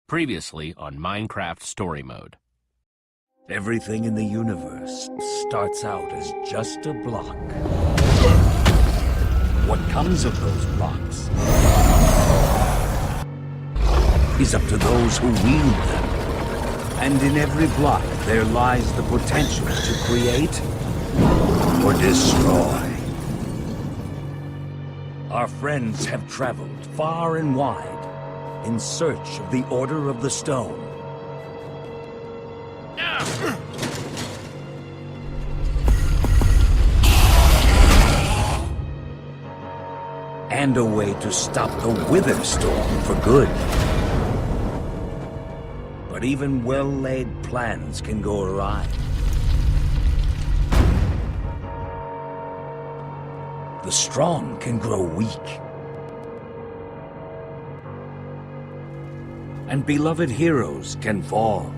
Previously on Minecraft Story Mode. Everything in the universe starts out as just a block. What comes of those blocks is up to those who wield them. And in every block there lies the potential to create or destroy. Our friends have traveled far and wide in search of the Order of the Stone. And a way to stop the Wither Storm for good. But even well-laid plans can go awry. The strong can grow weak. And beloved heroes can fall.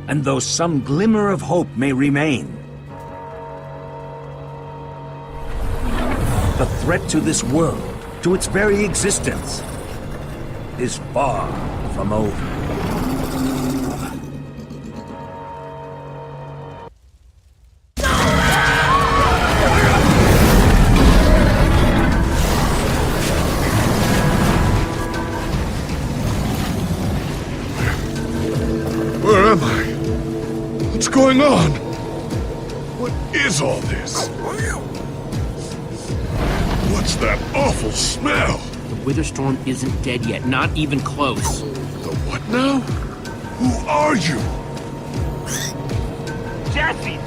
And though some glimmer of hope may remain, the threat to this world, to its very existence, is far from over. Where am I? What's going on? What is all this? What's that awful smell? The Wither Storm isn't dead yet, not even close. The what now? Who are you?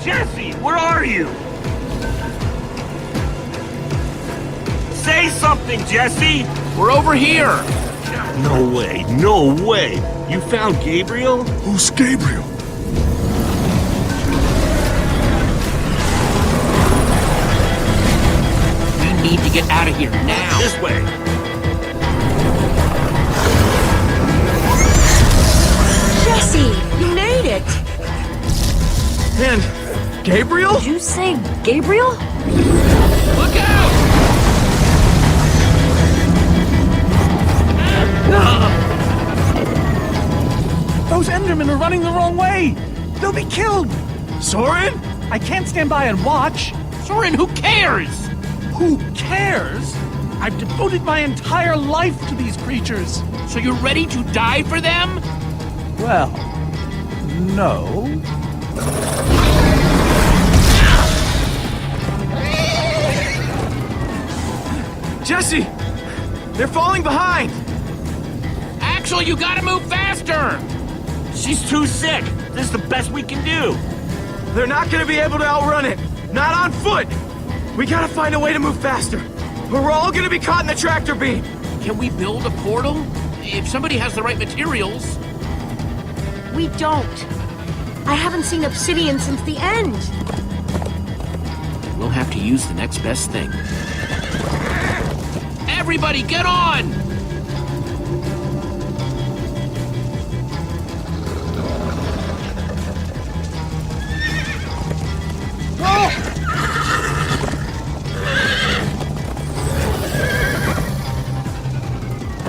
Jesse, where are you? Say something, Jesse! We're over here! No way! You found Gabriel? Who's Gabriel? We need to get out of here now! This way! Jesse, you made it! And Gabriel? Did you say Gabriel? Look out! Those Endermen are running the wrong way! They'll be killed! Soren? I can't stand by and watch. Soren, who cares? Who cares? I've devoted my entire life to these creatures. So you're ready to die for them? Well, no. Jesse! They're falling behind! Axel, you gotta move faster! She's too sick! This is the best we can do! They're not gonna be able to outrun it! Not on foot! We gotta find a way to move faster, or we're all gonna be caught in the tractor beam! Can we build a portal? If somebody has the right materials. We don't. I haven't seen obsidian since the end. We'll have to use the next best thing. Everybody, get on!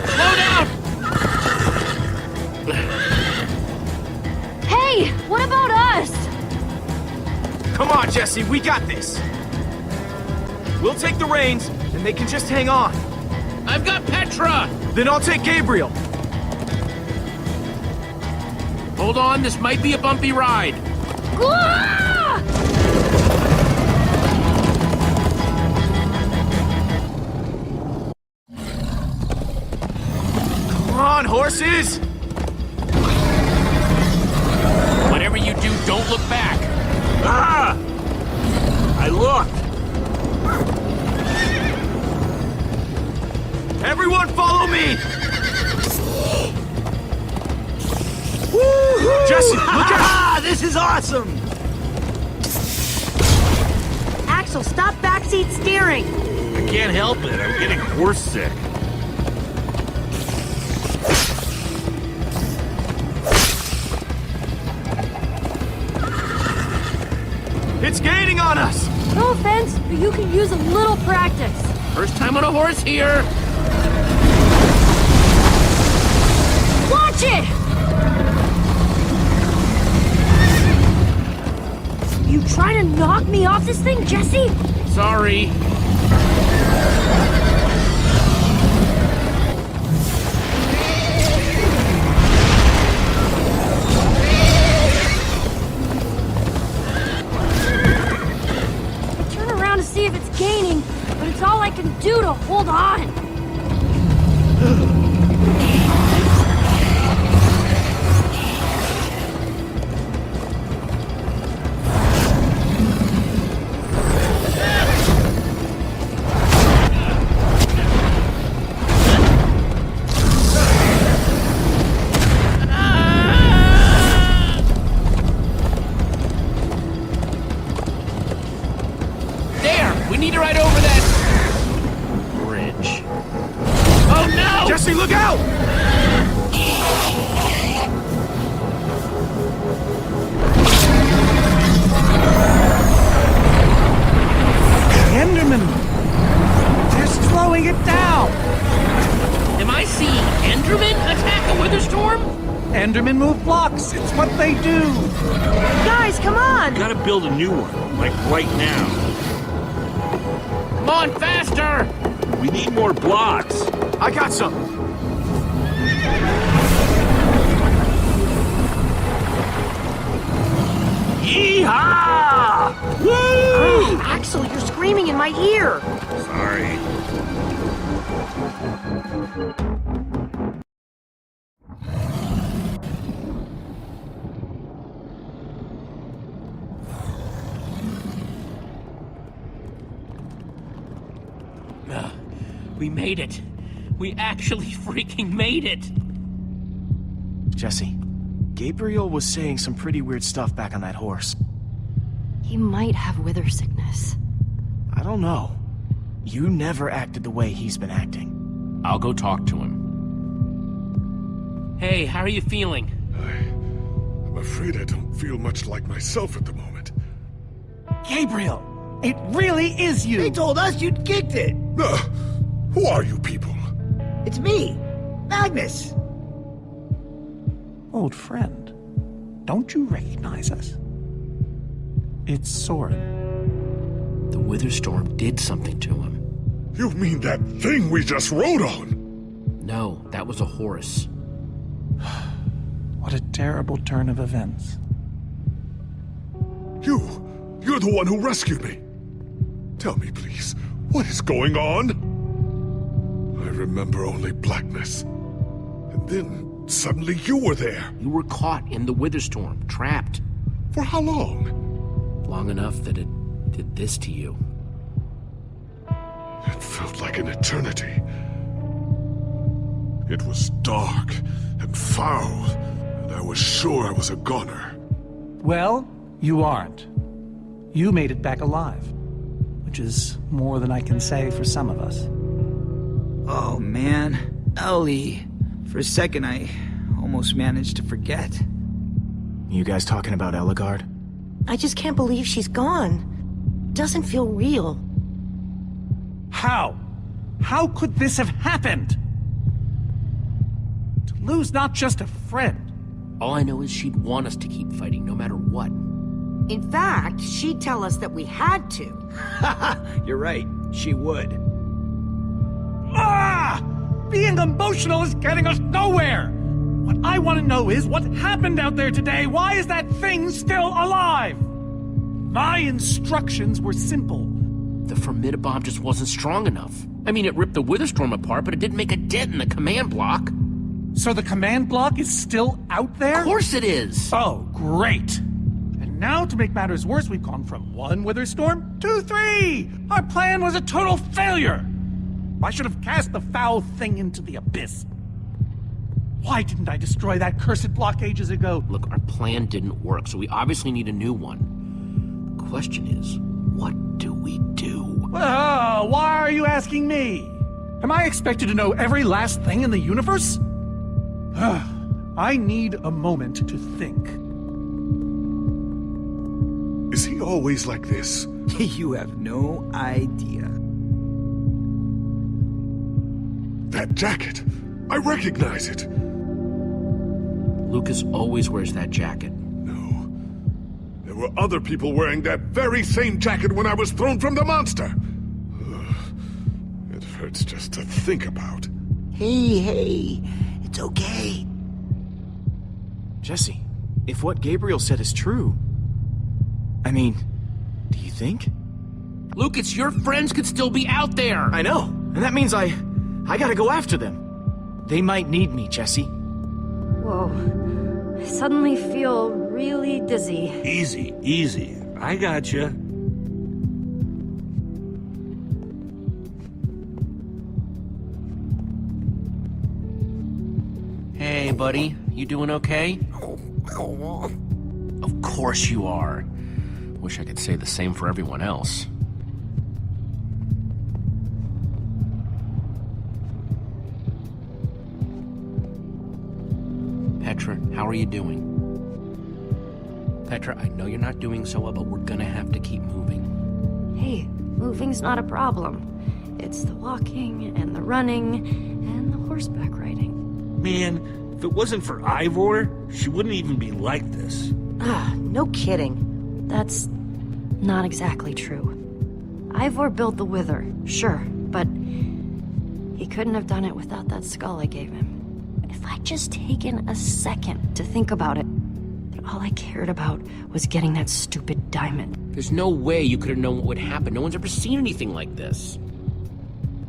Slow down! Hey, what about us? Come on, Jesse, we got this! We'll take the reins, and they can just hang on. I've got Petra! Then I'll take Gabriel. Hold on, this might be a bumpy ride. Ah! Come on, horses! Whatever you do, don't look back. Ah! I looked! Everyone follow me! Jesse, look out! Ah! This is awesome! Axel, stop backseat steering. I can't help it, I'm getting horse sick. It's gaining on us! No offense, but you could use a little practice. First time on a horse here. Watch it! You trying to knock me off this thing, Jesse? Sorry. Turn around to see if it's gaining, but it's all I can do to hold on. We need to ride over that bridge. Oh no! Jesse, look out! Enderman! They're slowing it down! Am I seeing Enderman attack a Witherstorm? Endermen move blocks. It's what they do. Guys, come on! Gotta build a new one, like right now. Come on, faster! We need more blocks. I got some. Yeehaw! Woo! Oh, Axel, you're screaming in my ear. Sorry. We made it. We actually freaking made it. Jesse, Gabriel was saying some pretty weird stuff back on that horse. He might have wither sickness. I don't know. You never acted the way he's been acting. I'll go talk to him. Hey, how are you feeling? I'm afraid I don't feel much like myself at the moment. Gabriel, it really is you. They told us you'd kicked it. Who are you people? It's me, Magnus. Old friend, don't you recognize us? It's Soren. The Witherstorm did something to him. You mean that thing we just rode on? No, that was a horse. What a terrible turn of events. You're the one who rescued me. Tell me, please, what is going on? I remember only blackness. And then suddenly you were there. You were caught in the Witherstorm, trapped. For how long? Long enough that it did this to you. It felt like an eternity. It was dark and foul, and I was sure I was a goner. Well, you aren't. You made it back alive, which is more than I can say for some of us. Oh, man. Ellie. For a second, I almost managed to forget. You guys talking about Eligard? I just can't believe she's gone. Doesn't feel real. How? How could this have happened? To lose not just a friend. All I know is she'd want us to keep fighting no matter what. In fact, she'd tell us that we had to. You're right. She would. Ah! Being emotional is getting us nowhere! What I want to know is what happened out there today? Why is that thing still alive? My instructions were simple. The Formidabomb just wasn't strong enough. I mean, it ripped the Witherstorm apart, but it didn't make a dent in the command block. So the command block is still out there? Of course it is! Oh, great! And now, to make matters worse, we've gone from 1 Witherstorm to 3! Our plan was a total failure! I should have cast the foul thing into the abyss. Why didn't I destroy that cursed block ages ago? Look, our plan didn't work, so we obviously need a new one. The question is, what do we do? Well, why are you asking me? Am I expected to know every last thing in the universe? I need a moment to think. Is he always like this? You have no idea. That jacket! I recognize it! Lucas always wears that jacket. No. There were other people wearing that very same jacket when I was thrown from the monster! Ugh. It hurts just to think about. Hey, it's okay. Jesse, if what Gabriel said is true... I mean, do you think? Lucas, your friends could still be out there! I know, and that means I gotta go after them. They might need me, Jesse. Whoa. I suddenly feel really dizzy. Easy, easy. I gotcha. Hey, buddy. You doing okay? Of course you are. Wish I could say the same for everyone else. Petra, how are you doing? Petra, I know you're not doing so well, but we're gonna have to keep moving. Hey, moving's not a problem. It's the walking and the running and the horseback riding. Man, if it wasn't for Ivor, she wouldn't even be like this. Ah, no kidding. That's not exactly true. Ivor built the Wither, sure, but he couldn't have done it without that skull I gave him. If I'd just taken a second to think about it, then all I cared about was getting that stupid diamond. There's no way you could have known what would happen. No one's ever seen anything like this.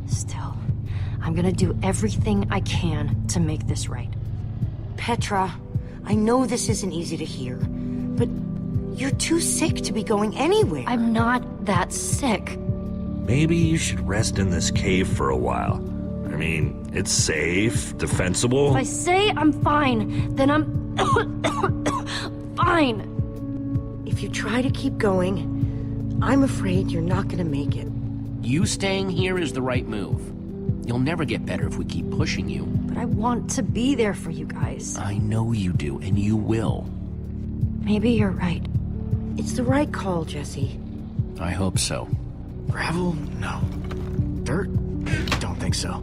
Still, I'm gonna do everything I can to make this right. Petra, I know this isn't easy to hear, but you're too sick to be going anywhere. I'm not that sick. Maybe you should rest in this cave for a while. I mean, it's safe, defensible. If I say I'm fine, then I'm fine. If you try to keep going, I'm afraid you're not gonna make it. You staying here is the right move. You'll never get better if we keep pushing you. But I want to be there for you guys. I know you do, and you will. Maybe you're right. It's the right call, Jesse. I hope so. Gravel? No. Dirt? Don't think so.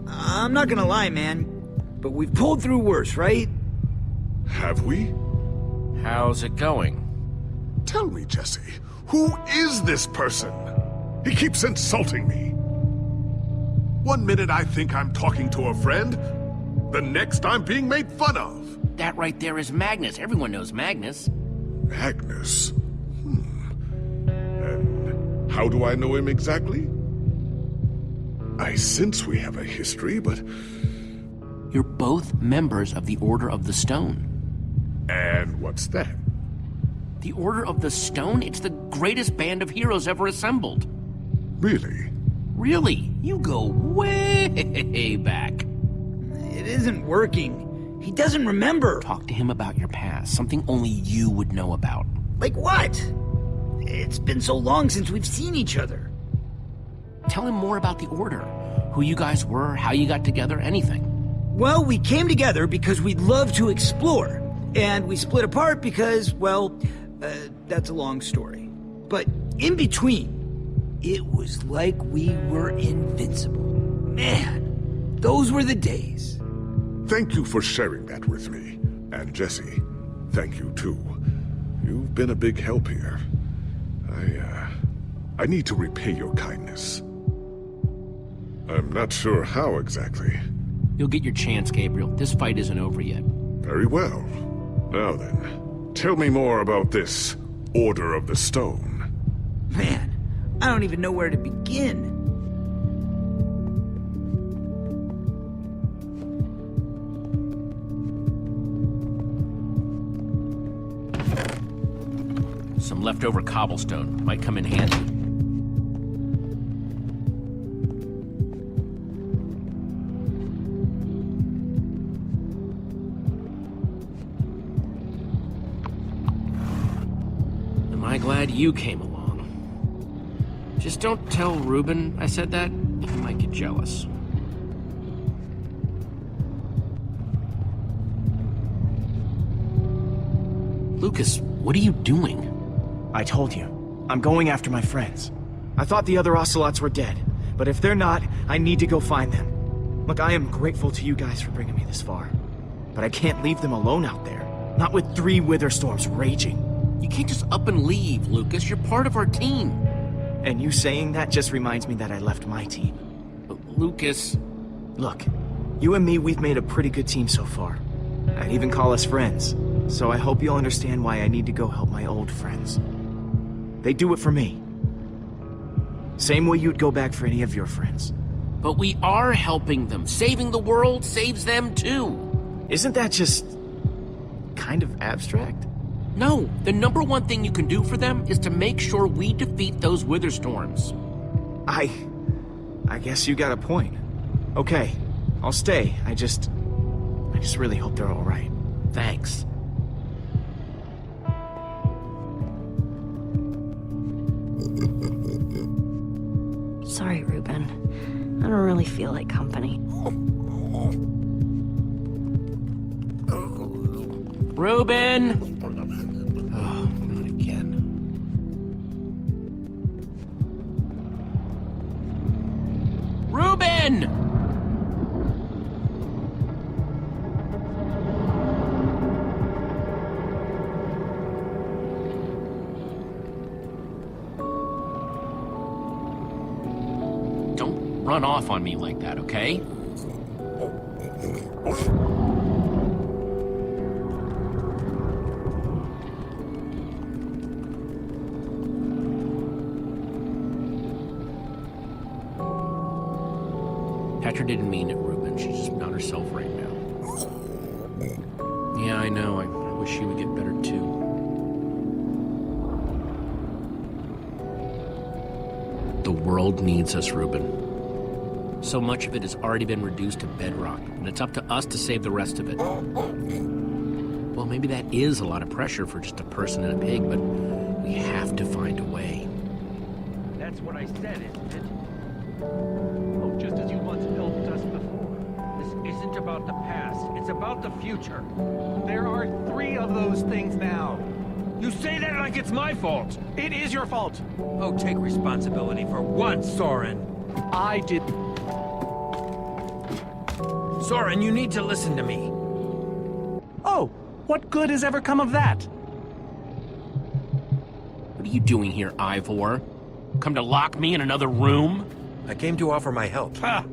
I'm not gonna lie, man, but we've pulled through worse, right? Have we? How's it going? Tell me, Jesse, who is this person? He keeps insulting me. One minute I think I'm talking to a friend, the next I'm being made fun of. That right there is Magnus. Everyone knows Magnus. Magnus? And how do I know him exactly? I sense we have a history, but... You're both members of the Order of the Stone. And what's that? The Order of the Stone? It's the greatest band of heroes ever assembled. Really? Really? You go way back. It isn't working. He doesn't remember. Talk to him about your past, something only you would know about. Like what? It's been so long since we've seen each other. Tell him more about the Order. Who you guys were, how you got together, anything. Well, we came together because we love to explore. And we split apart because, well, that's a long story. But in between, it was like we were invincible. Man, those were the days. Thank you for sharing that with me. And Jesse, thank you too. You've been a big help here. I need to repay your kindness. I'm not sure how exactly. You'll get your chance, Gabriel. This fight isn't over yet. Very well. Now then, tell me more about this Order of the Stone. Man, I don't even know where to begin. Some leftover cobblestone might come in handy. Am I glad you came along? Just don't tell Reuben I said that. He might get jealous. Lucas, what are you doing? I told you. I'm going after my friends. I thought the other Ocelots were dead, but if they're not, I need to go find them. Look, I am grateful to you guys for bringing me this far, but I can't leave them alone out there. Not with 3 wither storms raging. You can't just up and leave, Lucas. You're part of our team. And you saying that just reminds me that I left my team. But Lucas... Look, you and me, we've made a pretty good team so far. I'd even call us friends. So I hope you'll understand why I need to go help my old friends. They do it for me. Same way you'd go back for any of your friends. But we are helping them. Saving the world saves them too. Isn't that just... kind of abstract? No, the number one thing you can do for them is to make sure we defeat those wither storms. I guess you got a point. Okay, I'll stay. I just really hope they're all right. Thanks. Sorry, Ruben. I don't really feel like company. Ruben! Oh, not again. Ruben! Don't run off on me like that, okay? Petra didn't mean it, Ruben. She's just not herself right now. Yeah, I know. I wish she would get better, too. The world needs us, Ruben. So much of it has already been reduced to bedrock, and it's up to us to save the rest of it. Well, maybe that is a lot of pressure for just a person and a pig, but we have to find a way. That's what I said, isn't it? Oh, just as you once helped us before. This isn't about the past, it's about the future. There are 3 of those things now. You say that like it's my fault! It is your fault. Oh, take responsibility for once, Soren. I did... Soren, you need to listen to me. Oh, what good has ever come of that? What are you doing here, Ivor? Come to lock me in another room? I came to offer my help. Ha!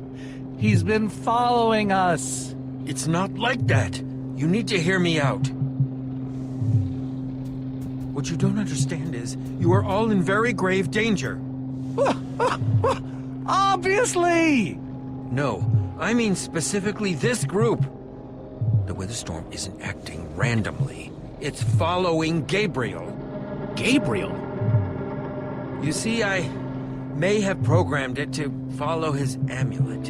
He's been following us. It's not like that. You need to hear me out. What you don't understand is, you are all in very grave danger. Obviously! No, I mean specifically this group. The Wither Storm isn't acting randomly. It's following Gabriel. Gabriel? You see, I may have programmed it to follow his amulet.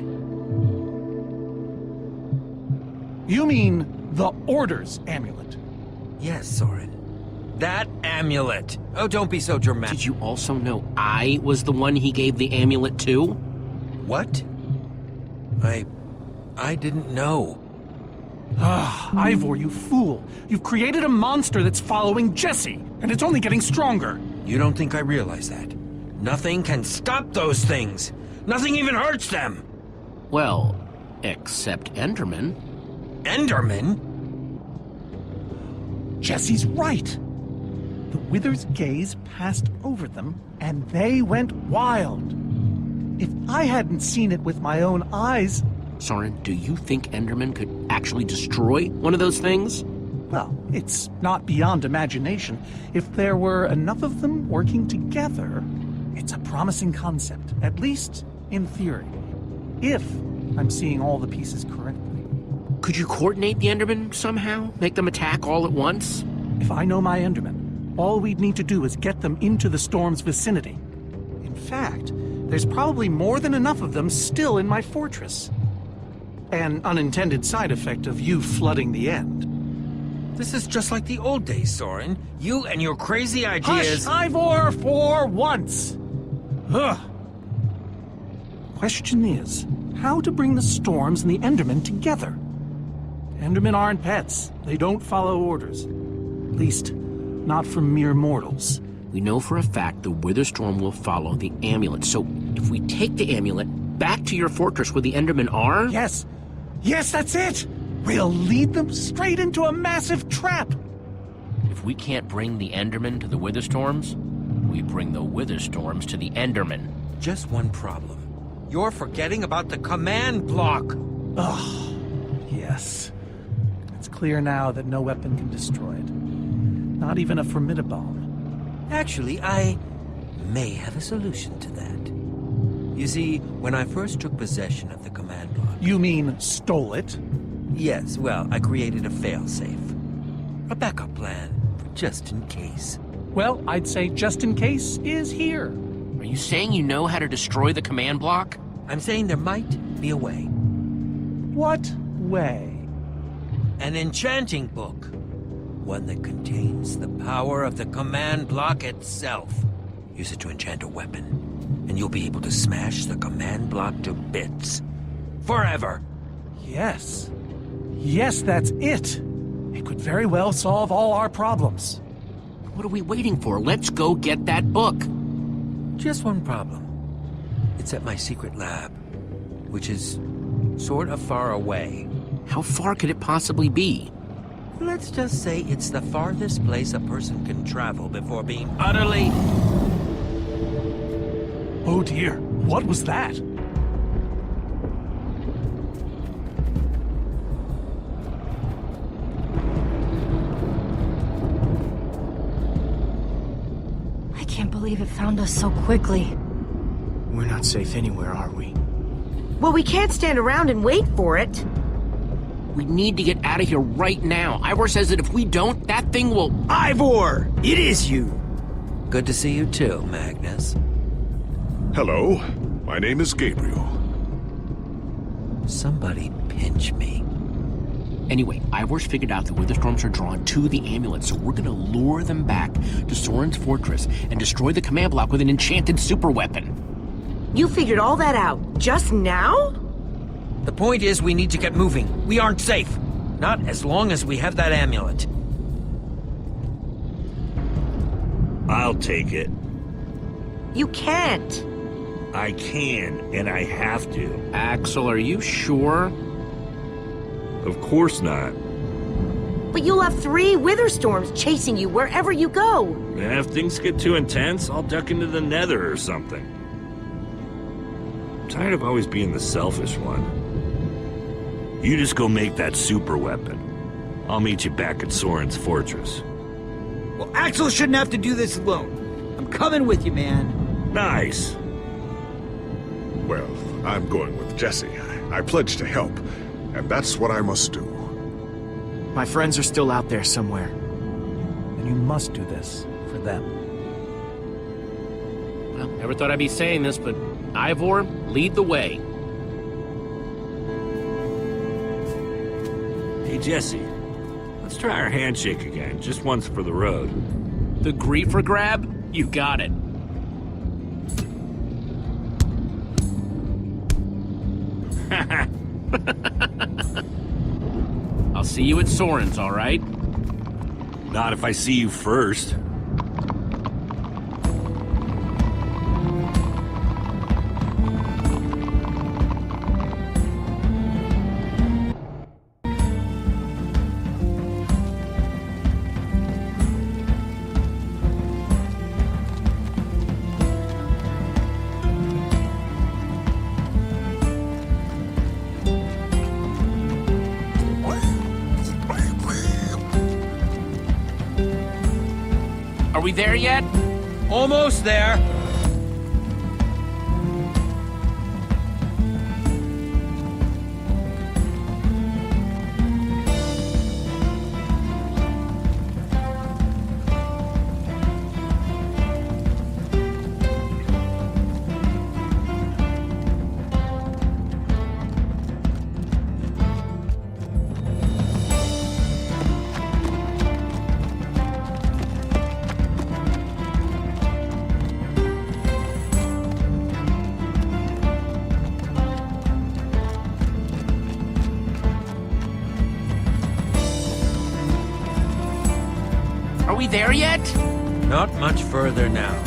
You mean the Order's amulet? Yes, Soren. That amulet. Oh, don't be so dramatic. Did you also know I was the one he gave the amulet to? What? I didn't know. Ah, Ivor, you fool. You've created a monster that's following Jesse, and it's only getting stronger. You don't think I realize that? Nothing can stop those things. Nothing even hurts them. Well, except Enderman. Enderman? Jesse's right. The Wither's gaze passed over them, and they went wild. If I hadn't seen it with my own eyes... Soren, do you think Enderman could actually destroy one of those things? Well, it's not beyond imagination. If there were enough of them working together, it's a promising concept, at least in theory. If I'm seeing all the pieces correctly. Could you coordinate the Enderman somehow? Make them attack all at once? If I know my Enderman, all we'd need to do is get them into the storm's vicinity. In fact, there's probably more than enough of them still in my fortress. An unintended side effect of you flooding the end. This is just like the old days, Soren. You and your crazy ideas... Hush, Ivor, for once! Ugh. Question is, how to bring the storms and the Endermen together? Endermen aren't pets. They don't follow orders. At least, not for mere mortals. We know for a fact the Witherstorm will follow the amulet. So if we take the amulet back to your fortress where the Endermen are... Yes. Yes, that's it! We'll lead them straight into a massive trap. If we can't bring the Endermen to the Witherstorms, we bring the Witherstorms to the Endermen. Just one problem. You're forgetting about the command block. Ugh. Yes. It's clear now that no weapon can destroy it. Not even a formidabomb. Actually, I may have a solution to that. You see, when I first took possession of the command block... You mean stole it? Yes, well, I created a failsafe. A backup plan, for just in case. Well, I'd say just in case is here. Are you saying you know how to destroy the command block? I'm saying there might be a way. What way? An enchanting book. One that contains the power of the command block itself. Use it to enchant a weapon, and you'll be able to smash the command block to bits. Forever! Yes. Yes, that's it. It could very well solve all our problems. What are we waiting for? Let's go get that book. Just one problem. It's at my secret lab, which is sort of far away. How far could it possibly be? Let's just say it's the farthest place a person can travel before being utterly... Oh dear, what was that? I can't believe it found us so quickly. We're not safe anywhere, are we? Well, we can't stand around and wait for it. We need to get out of here right now. Ivor says that if we don't, that thing will... Ivor! It is you! Good to see you too, Magnus. Hello, my name is Gabriel. Somebody pinch me. Anyway, Ivor's figured out the Witherstorms are drawn to the amulet, so we're gonna lure them back to Soren's fortress and destroy the command block with an enchanted super weapon. You figured all that out just now? The point is we need to get moving. We aren't safe. Not as long as we have that amulet. I'll take it. You can't. I can, and I have to. Axel, are you sure? Of course not. But you'll have 3 Witherstorms chasing you wherever you go. And if things get too intense, I'll duck into the nether or something. I'm tired of always being the selfish one. You just go make that super weapon. I'll meet you back at Soren's fortress. Well, Axel shouldn't have to do this alone. I'm coming with you, man. Nice. Well, I'm going with Jesse. I pledged to help, and that's what I must do. My friends are still out there somewhere. And you must do this for them. Well, never thought I'd be saying this, but Ivor, lead the way. Hey, Jesse. Let's try our handshake again, just once for the road. The griefer grab? You got it. I'll see you at Soren's, all right? Not if I see you first. Are we there yet? Almost there. we there yet? Not much further now.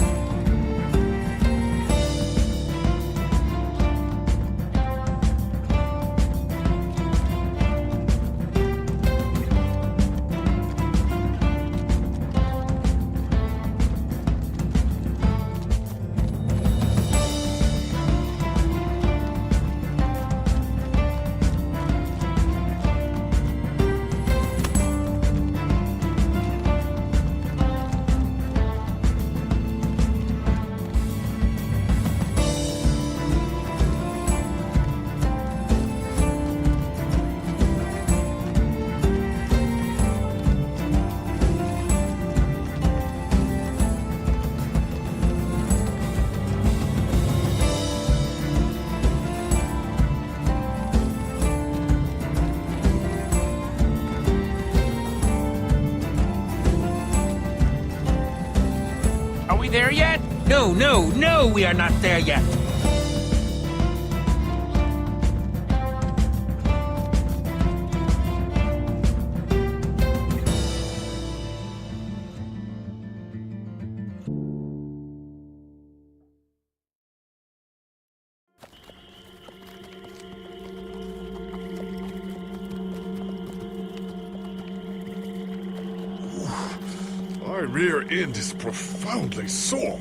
Are we there yet? No, we are not there yet. My rear end is profoundly sore.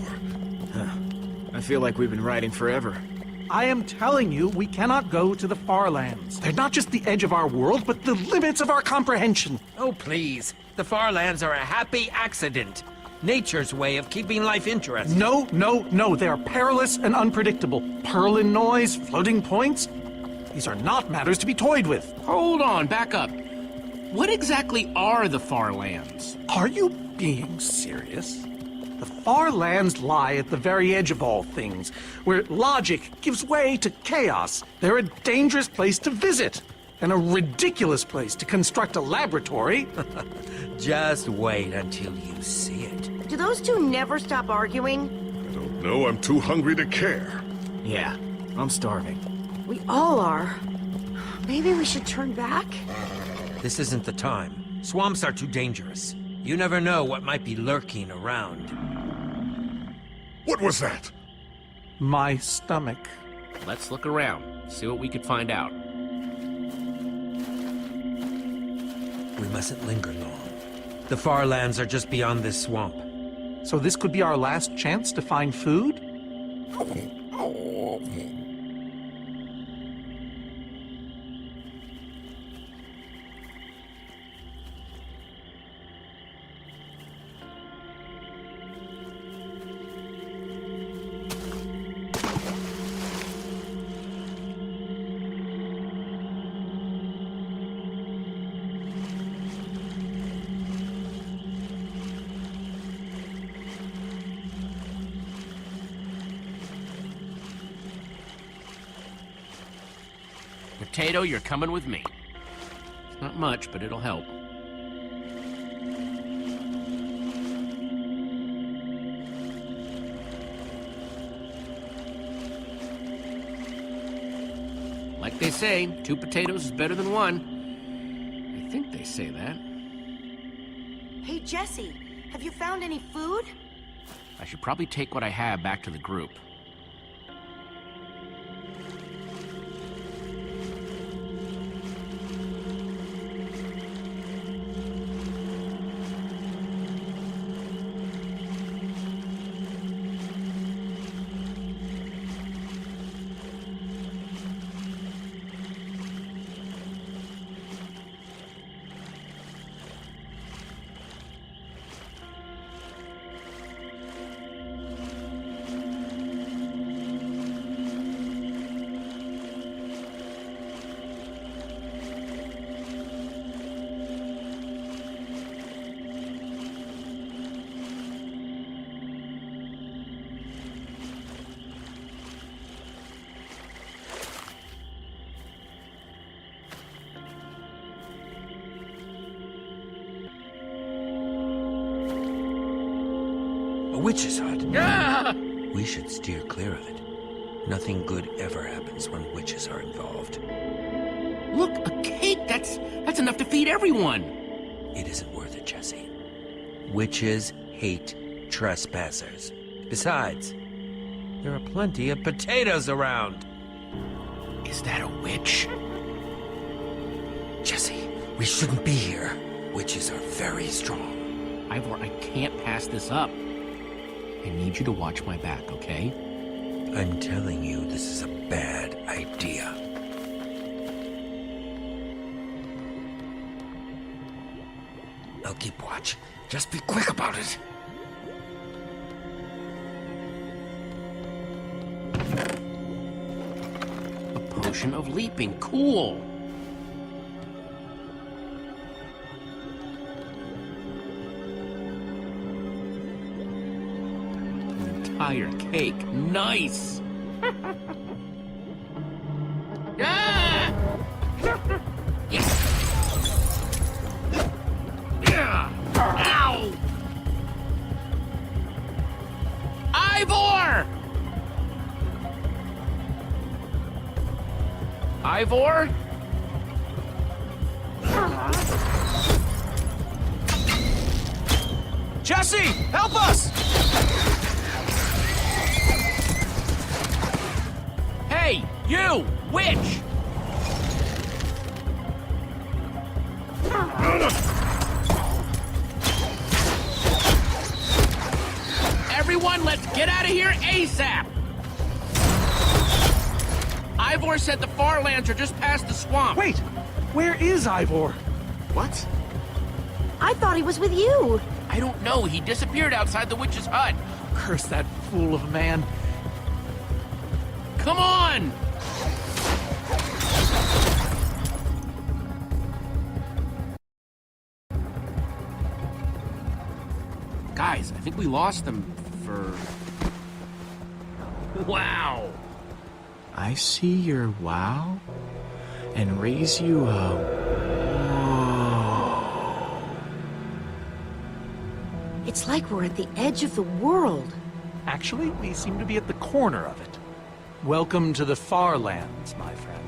I feel like we've been riding forever. I am telling you, we cannot go to the far lands. They're not just the edge of our world, but the limits of our comprehension. Oh, please. The far lands are a happy accident. Nature's way of keeping life interesting. No. They are perilous and unpredictable. Purlin noise, floating points. These are not matters to be toyed with. Hold on, back up. What exactly are the far lands? Are you being serious? The far lands lie at the very edge of all things, where logic gives way to chaos. They're a dangerous place to visit, and a ridiculous place to construct a laboratory. Just wait until you see it. Do those two never stop arguing? I don't know, I'm too hungry to care. Yeah, I'm starving. We all are. Maybe we should turn back? This isn't the time. Swamps are too dangerous. You never know what might be lurking around. What was that? My stomach. Let's look around, see what we could find out. We mustn't linger long. The far lands are just beyond this swamp. So this could be our last chance to find food? Potato, you're coming with me. It's not much, but it'll help. Like they say, 2 potatoes is better than 1. I think they say that. Hey, Jesse, have you found any food? I should probably take what I have back to the group. A witch's hut. Ah! We should steer clear of it. Nothing good ever happens when witches are involved. Look, a cake! That's enough to feed everyone! It isn't worth it, Jesse. Witches hate trespassers. Besides, there are plenty of potatoes around. Is that a witch? Jesse, we shouldn't be here. Witches are very strong. Ivor, I can't pass this up. I need you to watch my back, okay? I'm telling you, this is a bad idea. I'll keep watch. Just be quick about it. A potion of leaping. Cool. An entire cake. Nice. Ah! Yes. Ow! Ivor! Ivor? Jesse, help us! Hey, you! Witch! Everyone, let's get out of here ASAP! Ivor said the Farlands are just past the swamp. Wait! Where is Ivor? What? I thought he was with you. I don't know. He disappeared outside the witch's hut. Curse that fool of a man. Come on! Guys, I think we lost them for... Wow! I see your wow and raise you a whoa. It's like we're at the edge of the world. Actually, we seem to be at the corner of it. Welcome to the Farlands, my friend.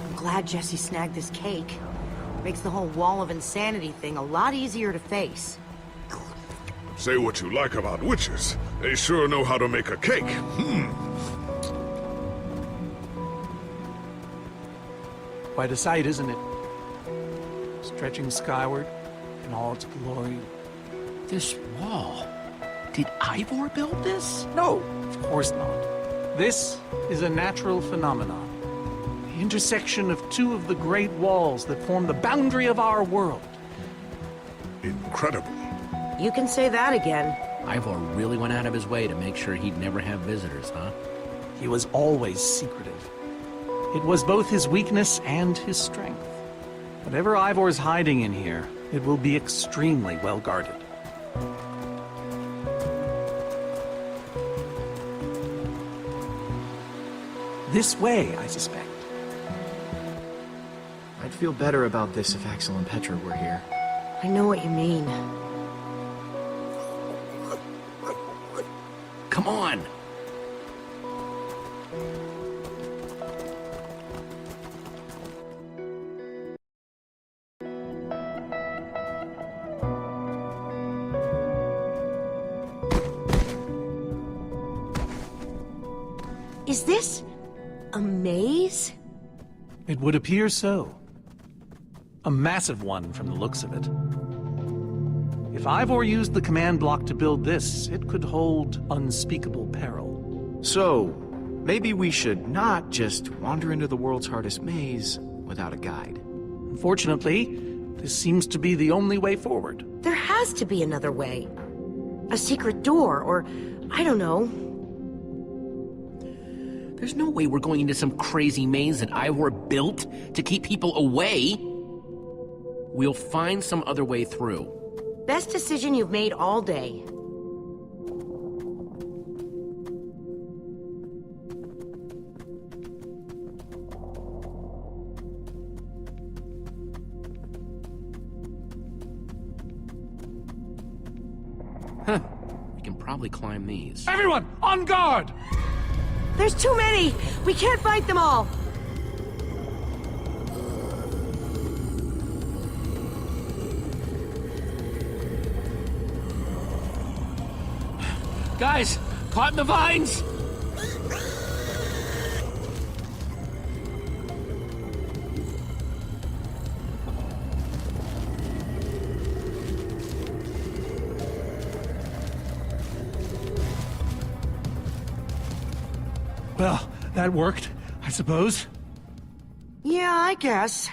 I'm glad Jesse snagged this cake. Makes the whole wall of insanity thing a lot easier to face. Say what you like about witches. They sure know how to make a cake. Quite a sight, isn't it? Stretching skyward in all its glory. This wall... Did Ivor build this? No, of course not. This is a natural phenomenon. The intersection of two of the great walls that form the boundary of our world. Incredible. You can say that again. Ivor really went out of his way to make sure he'd never have visitors, huh? He was always secretive. It was both his weakness and his strength. Whatever Ivor's hiding in here, it will be extremely well guarded. This way, I suspect. I'd feel better about this if Axel and Petra were here. I know what you mean. Come on! Is this a maze? It would appear so. A massive one from the looks of it. If Ivor used the command block to build this, it could hold unspeakable peril. So, maybe we should not just wander into the world's hardest maze without a guide. Unfortunately, this seems to be the only way forward. There has to be another way. A secret door, or I don't know. There's no way we're going into some crazy maze that Ivor built to keep people away. We'll find some other way through. Best decision you've made all day. Huh. We can probably climb these. Everyone, on guard! There's too many! We can't fight them all! Guys, caught in the vines! Well, that worked, I suppose. Yeah, I guess.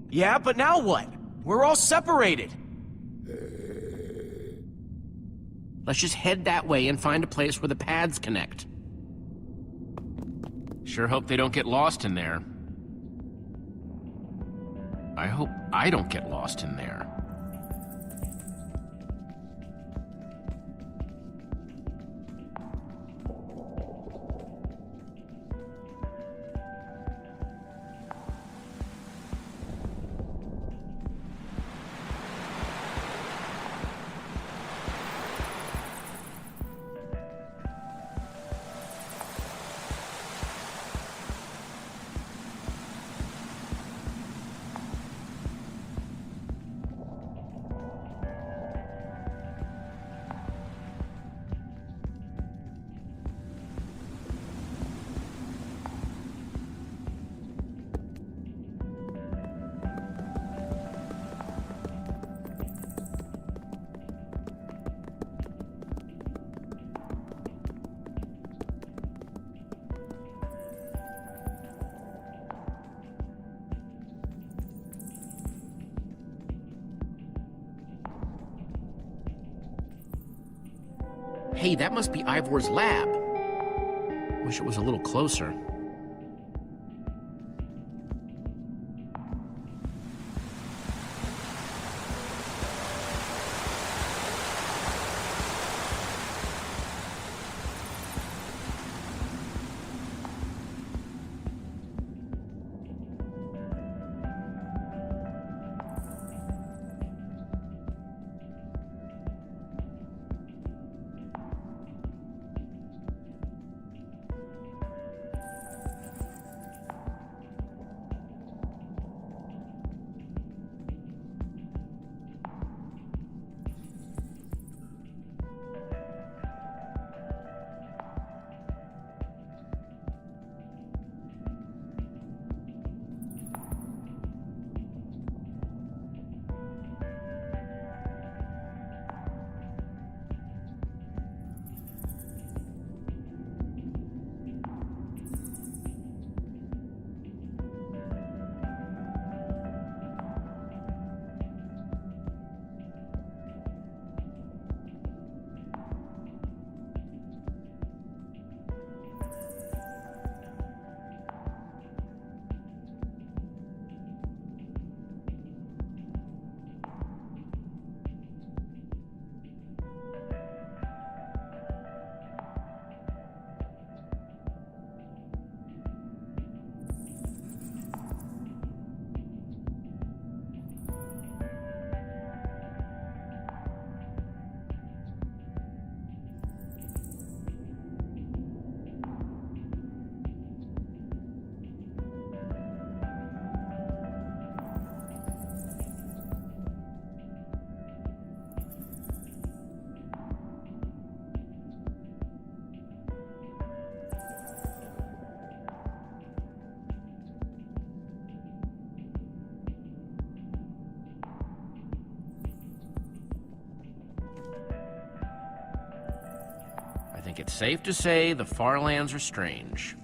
Yeah, but now what? We're all separated. Let's just head that way and find a place where the paths connect. Sure hope they don't get lost in there. I hope I don't get lost in there. Hey, that must be Ivor's lab. Wish it was a little closer. I think it's safe to say the far lands are strange.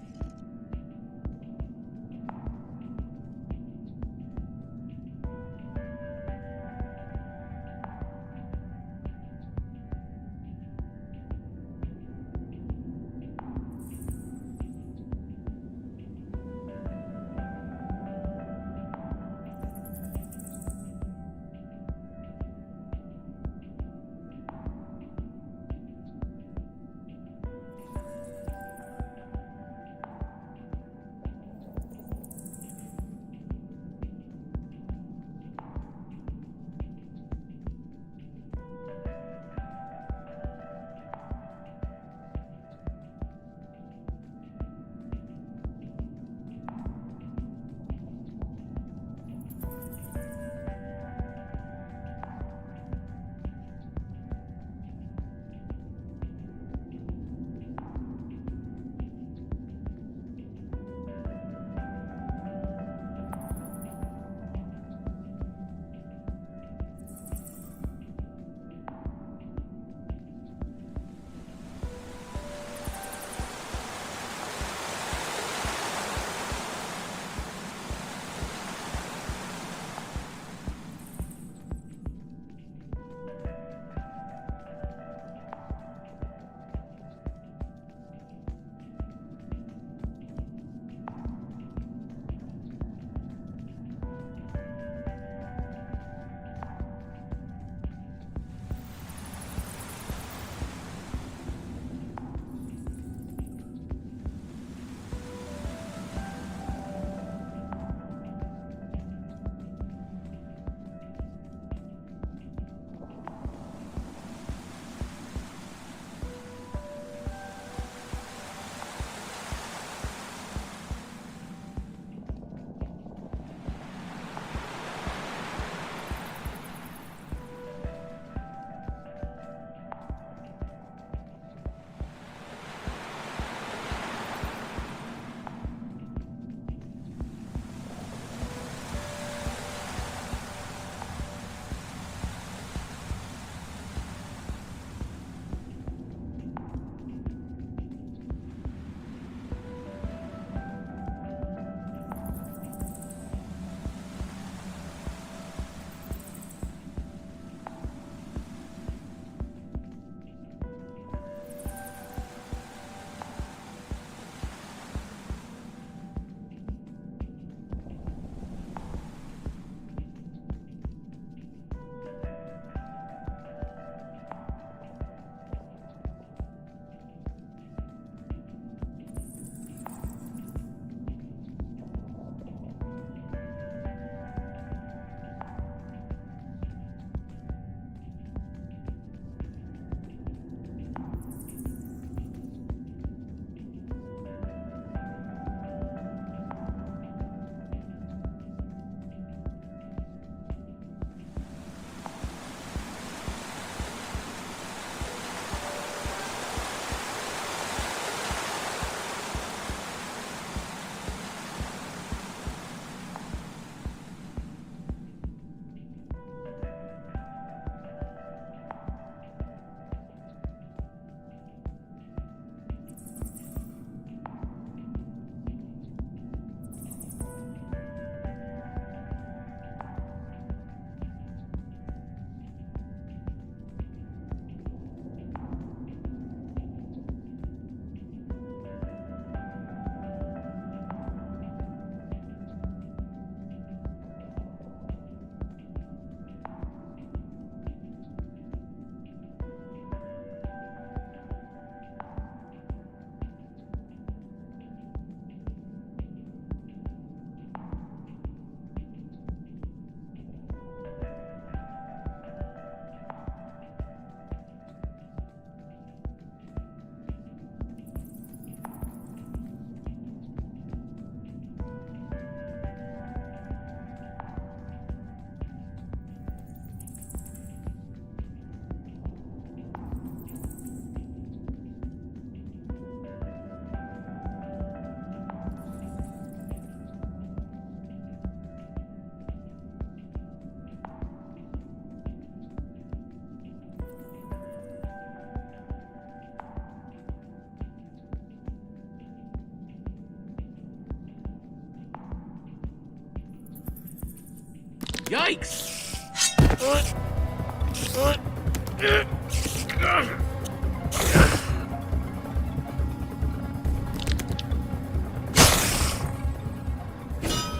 spikes!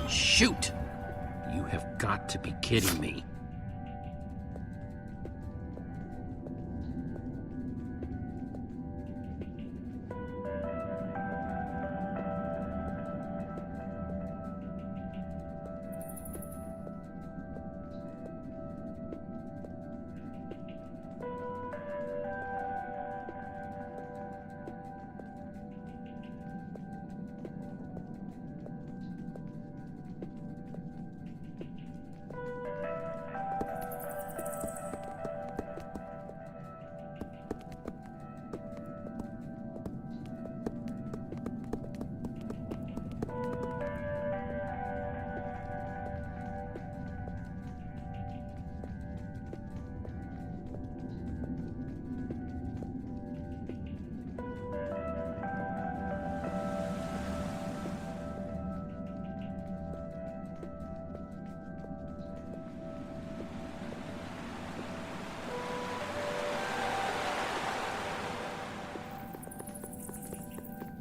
Shoot! You have got to be kidding me.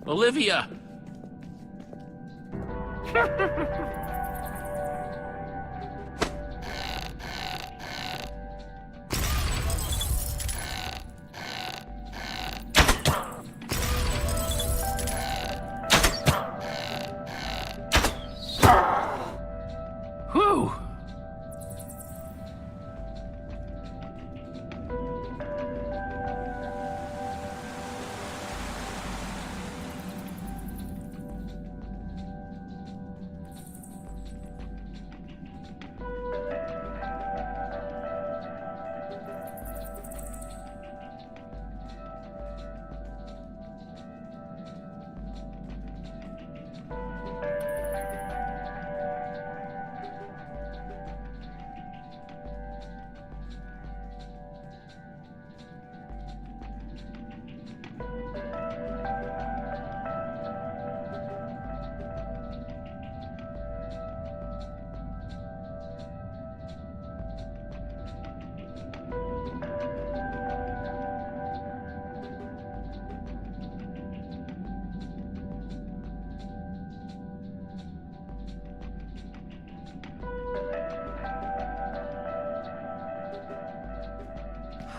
Olivia! Whew!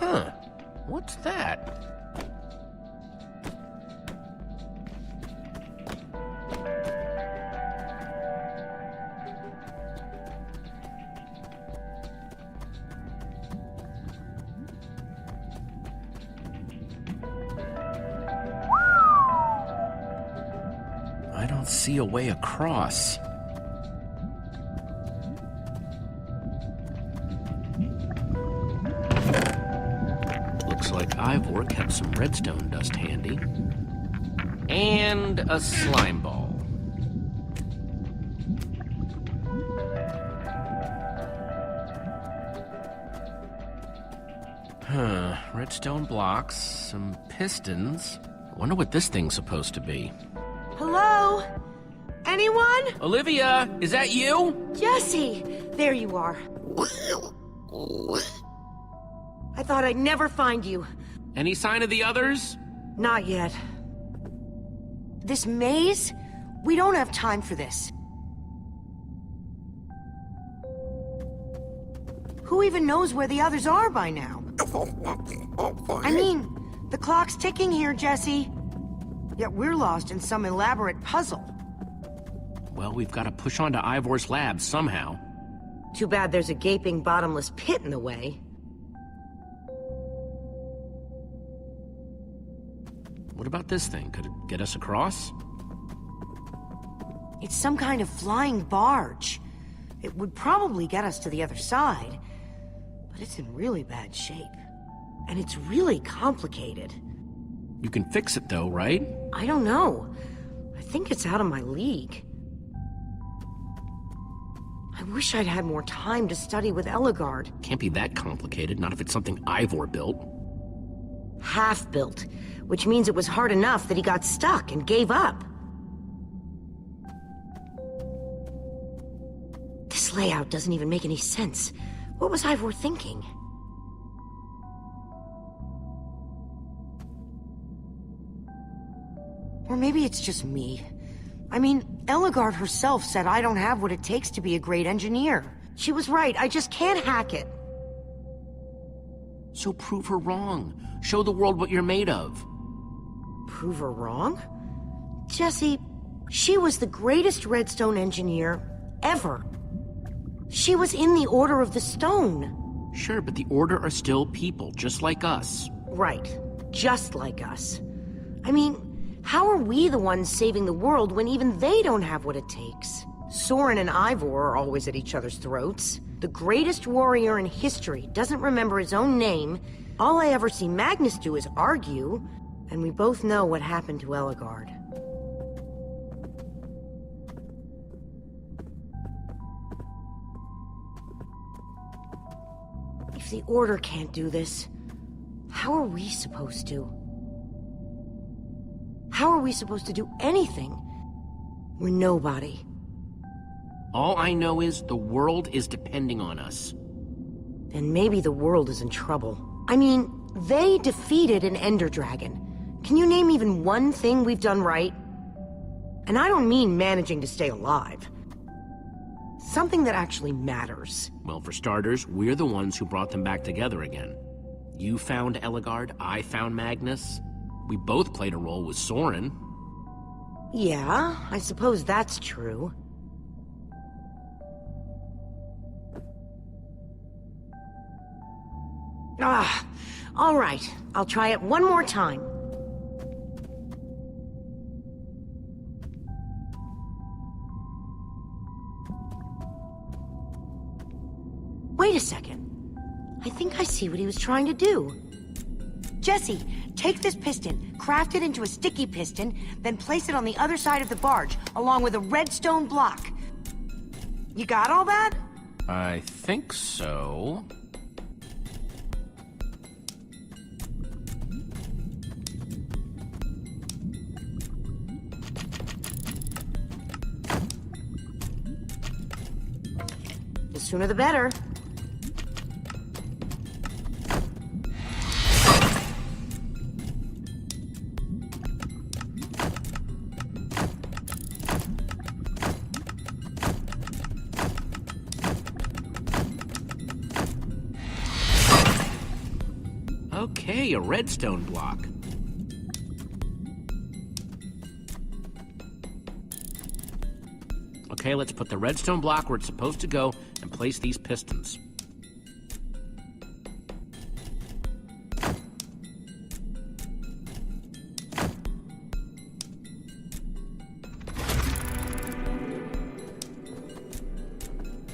Huh. What's that? I don't see a way across. Looks like Ivor kept some redstone dust handy. And a slime ball. Huh, redstone blocks, some pistons. Wonder what this thing's supposed to be. Hello? Anyone? Olivia, is that you? Jesse! There you are. I thought I'd never find you. Any sign of the others? Not yet. This maze? We don't have time for this. Who even knows where the others are by now? I mean, the clock's ticking here, Jesse. Yet we're lost in some elaborate puzzle. Well, we've got to push on to Ivor's lab somehow. Too bad there's a gaping bottomless pit in the way. What about this thing? Could it get us across? It's some kind of flying barge. It would probably get us to the other side, but it's in really bad shape. And it's really complicated. You can fix it though, right? I don't know. I think it's out of my league. I wish I'd had more time to study with Eligard. Can't be that complicated, not if it's something Ivor built. Half-built, which means it was hard enough that he got stuck and gave up. This playout doesn't even make any sense. What was Ivor thinking? Or maybe it's just me. I mean, Ellegaard herself said I don't have what it takes to be a great engineer. She was right, I just can't hack it. So prove her wrong. Show the world what you're made of. Prove her wrong? Jesse, she was the greatest redstone engineer ever. She was in the Order of the Stone. Sure, but the Order are still people, just like us. Right, just like us. I mean, how are we the ones saving the world when even they don't have what it takes? Soren and Ivor are always at each other's throats. The greatest warrior in history doesn't remember his own name. All I ever see Magnus do is argue, and we both know what happened to Ellegaard. If the Order can't do this, how are we supposed to? How are we supposed to do anything? We're nobody. All I know is the world is depending on us. Then maybe the world is in trouble. I mean, they defeated an Ender Dragon. Can you name even one thing we've done right? And I don't mean managing to stay alive. Something that actually matters. Well, for starters, we're the ones who brought them back together again. You found Ellegaard, I found Magnus. We both played a role with Soren. Yeah, I suppose that's true. All right. I'll try it one more time. Wait a second. I think I see what he was trying to do. Jesse, take this piston, craft it into a sticky piston, then place it on the other side of the barge, along with a redstone block. You got all that? I think so. The sooner the better. Okay, a redstone block. Okay, let's put the redstone block where it's supposed to go and place these pistons.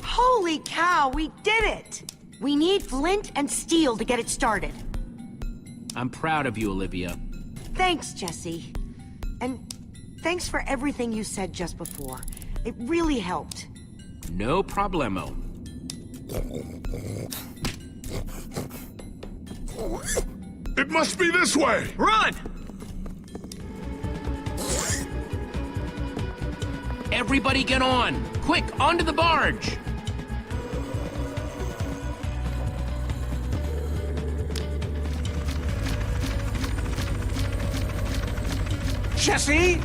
Holy cow, we did it! We need flint and steel to get it started. I'm proud of you, Olivia. Thanks, Jesse. And thanks for everything you said just before. It really helped. No problemo. It must be this way! Run! Everybody get on! Quick, onto the barge! Jesse!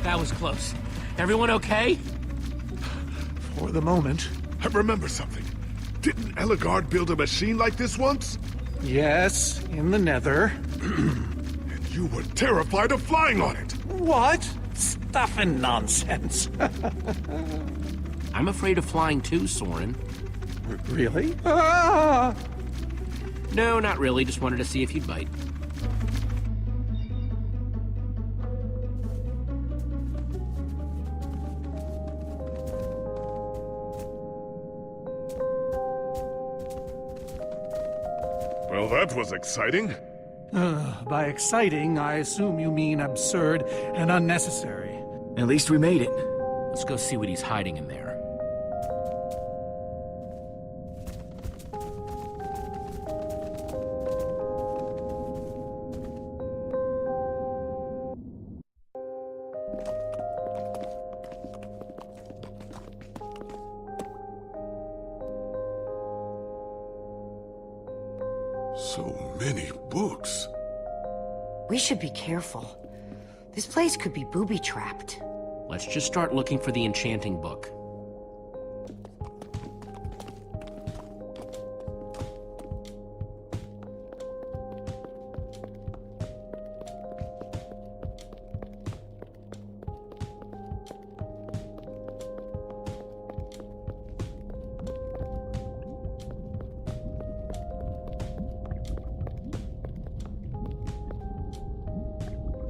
That was close. Everyone okay? For the moment. I remember something. Didn't Ellegaard build a machine like this once? Yes, in the Nether. And you were terrified of flying on it! What? Stuff and nonsense. I'm afraid of flying too, Soren. Really? Ah! No, not really. Just wanted to see if you'd bite. Well, that was exciting. By exciting, I assume you mean absurd and unnecessary. At least we made it. Let's go see what he's hiding in there. So many books. We should be careful. This place could be booby-trapped. Let's just start looking for the enchanting book.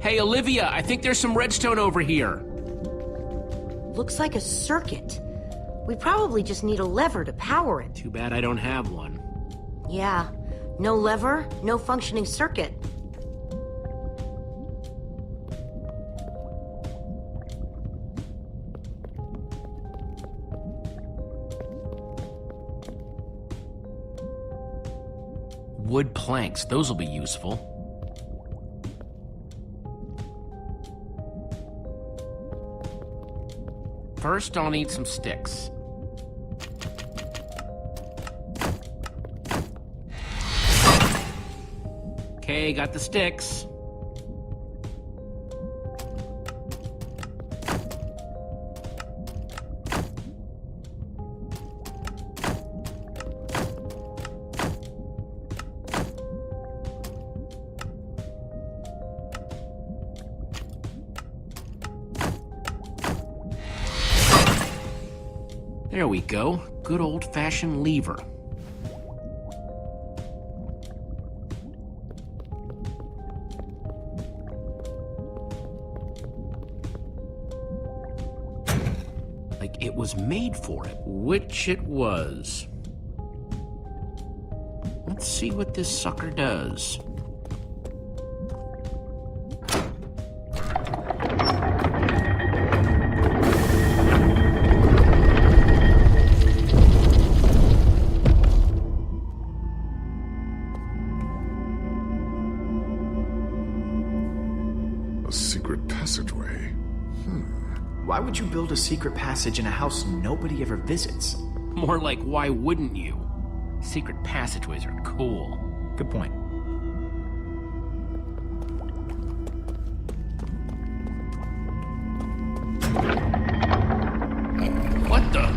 Hey, Olivia, I think there's some redstone over here. Looks like a circuit. We probably just need a lever to power it. Too bad I don't have one. Yeah, no lever, no functioning circuit. Wood planks, those will be useful. First, I'll need some sticks. Okay, got the sticks. There we go. Good old-fashioned lever. Like it was made for it, which it was. Let's see what this sucker does. Why would you build a secret passage in a house nobody ever visits? More like, why wouldn't you? Secret passageways are cool. Good point. What the?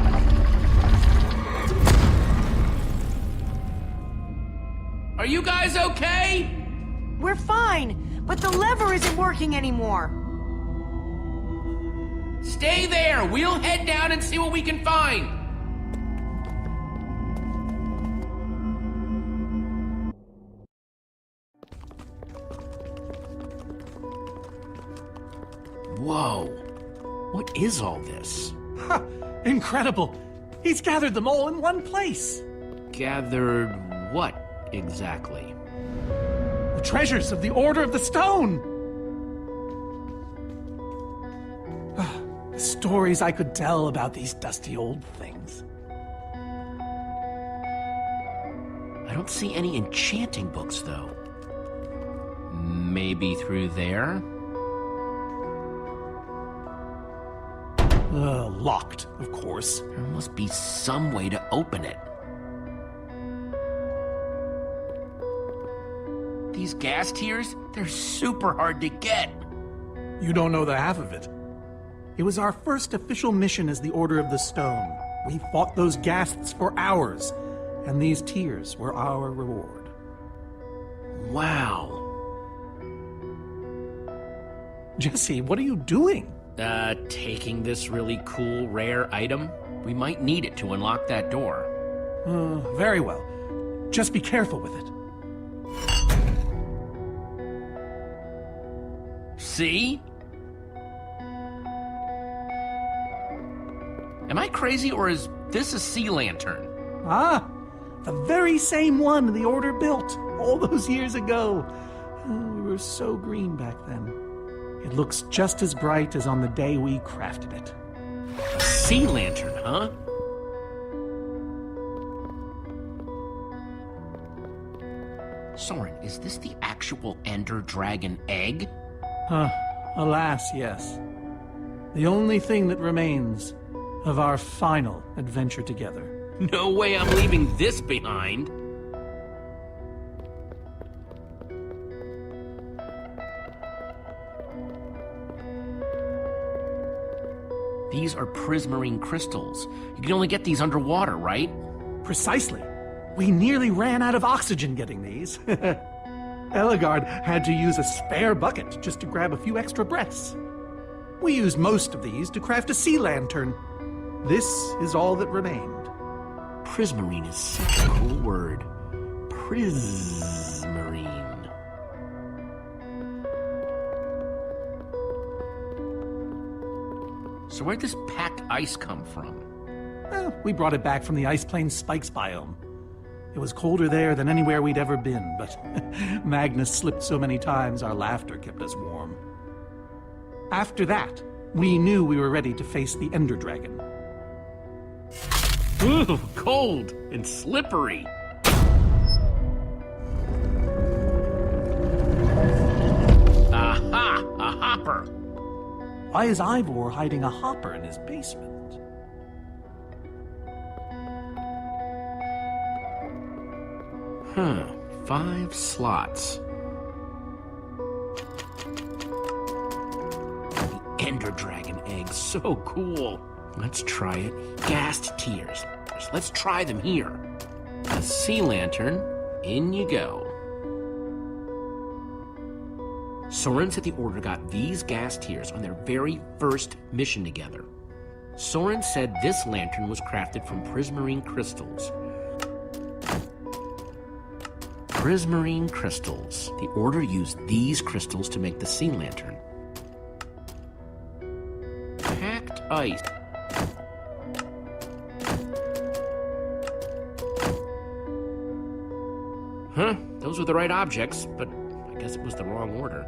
Are you guys okay? We're fine, but the lever isn't working anymore. Stay there! We'll head down and see what we can find! Whoa. What is all this? Ha! Incredible! He's gathered them all in one place! Gathered what, exactly? The treasures of the Order of the Stone! The stories I could tell about these dusty old things. I don't see any enchanting books, though. Maybe through there? Locked, of course. There must be some way to open it. These gas tiers, they're super hard to get. You don't know the half of it. It was our first official mission as the Order of the Stone. We fought those ghasts for hours, and these tears were our reward. Wow. Jesse, what are you doing? Taking this really cool, rare item. We might need it to unlock that door. Very well. Just be careful with it. See? Am I crazy, or is this a sea lantern? Ah, the very same one the Order built all those years ago. We were so green back then. It looks just as bright as on the day we crafted it. A sea lantern, huh? Soren, is this the actual Ender Dragon egg? Alas, yes. The only thing that remains of our final adventure together. No way I'm leaving this behind. These are prismarine crystals. You can only get these underwater, right? Precisely. We nearly ran out of oxygen getting these. Eligard had to use a spare bucket just to grab a few extra breaths. We used most of these to craft a sea lantern. This is all that remained. Prismarine is such a cool word. Prismarine. So where'd this packed ice come from? Well, we brought it back from the Ice Plains Spikes biome. It was colder there than anywhere we'd ever been, but Magnus slipped so many times our laughter kept us warm. After that, we knew we were ready to face the Ender Dragon. Ooh, cold and slippery. Aha! A hopper! Why is Ivor hiding a hopper in his basement? Huh. 5 slots. The Ender Dragon egg, so cool. Let's try it. Gassed tears. Let's try them here. A sea lantern. In you go. Soren said the Order got these gas tears on their very first mission together. Soren said this lantern was crafted from prismarine crystals. Prismarine crystals. The Order used these crystals to make the sea lantern. Packed ice. Huh, those were the right objects, but I guess it was the wrong order.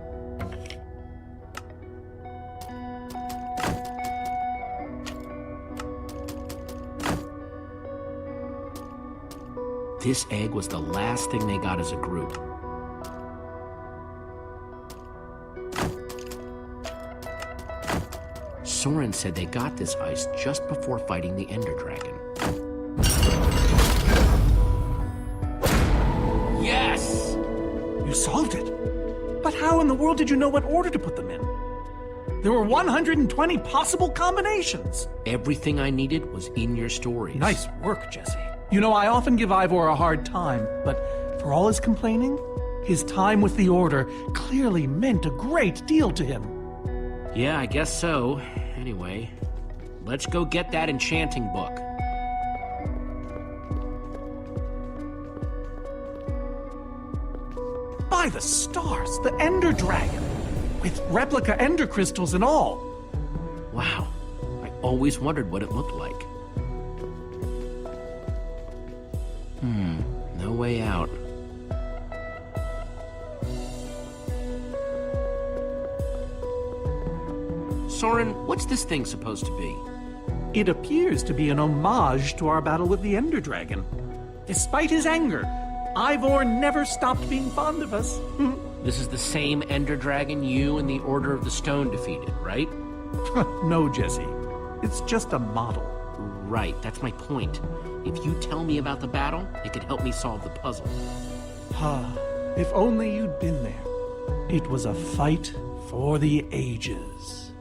This egg was the last thing they got as a group. Soren said they got this ice just before fighting the Ender Dragon. Yes! You solved it. But how in the world did you know what order to put them in? There were 120 possible combinations. Everything I needed was in your stories. Nice work, Jesse. You know, I often give Ivor a hard time, but for all his complaining, his time with the Order clearly meant a great deal to him. Yeah, I guess so. Anyway, let's go get that enchanting book. By the stars, the Ender Dragon, with replica Ender crystals and all. Wow, I always wondered what it looked like. No way out. Soren, what's this thing supposed to be? It appears to be an homage to our battle with the Ender Dragon. Despite his anger, Ivor never stopped being fond of us. This is the same Ender Dragon you and the Order of the Stone defeated, right? No, Jesse. It's just a model. Right, that's my point. If you tell me about the battle, it could help me solve the puzzle. If only you'd been there. It was a fight for the ages.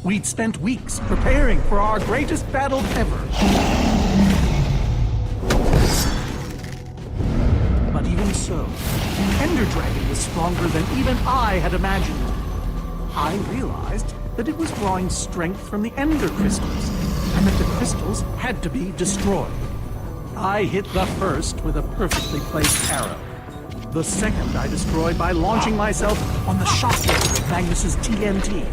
We'd spent weeks preparing for our greatest battle ever. But even so, the Ender Dragon was stronger than even I had imagined. I realized that it was drawing strength from the Ender crystals, and that the crystals had to be destroyed. I hit the first with a perfectly placed arrow. The second I destroyed by launching myself on the shockwave of Magnus's TNT.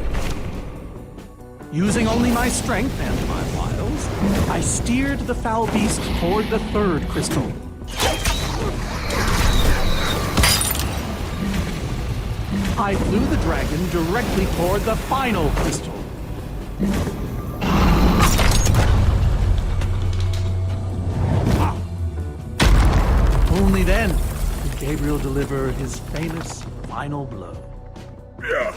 Using only my strength and my wiles, I steered the foul beast toward the third crystal. I flew the dragon directly toward the final crystal. Only then did Gabriel deliver his famous final blow. Yeah.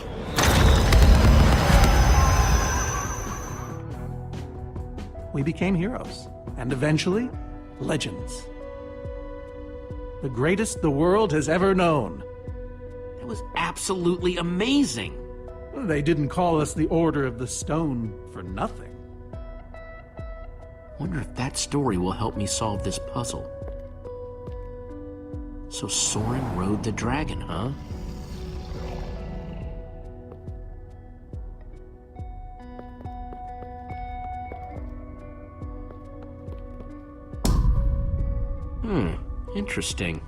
We became heroes, and eventually, legends. The greatest the world has ever known. That was absolutely amazing. They didn't call us the Order of the Stone for nothing. Wonder if that story will help me solve this puzzle. So Soren rode the dragon, huh? Interesting.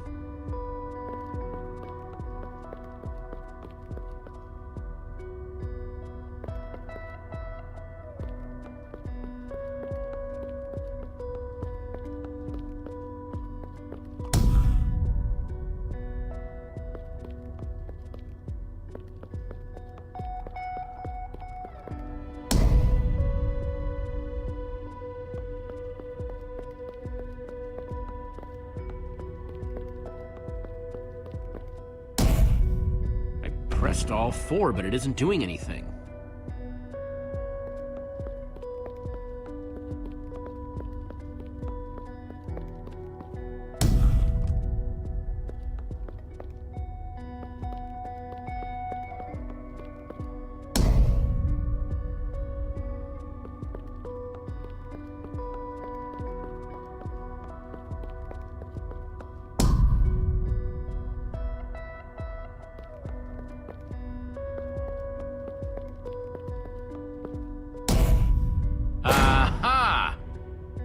Pressed all four, but it isn't doing anything.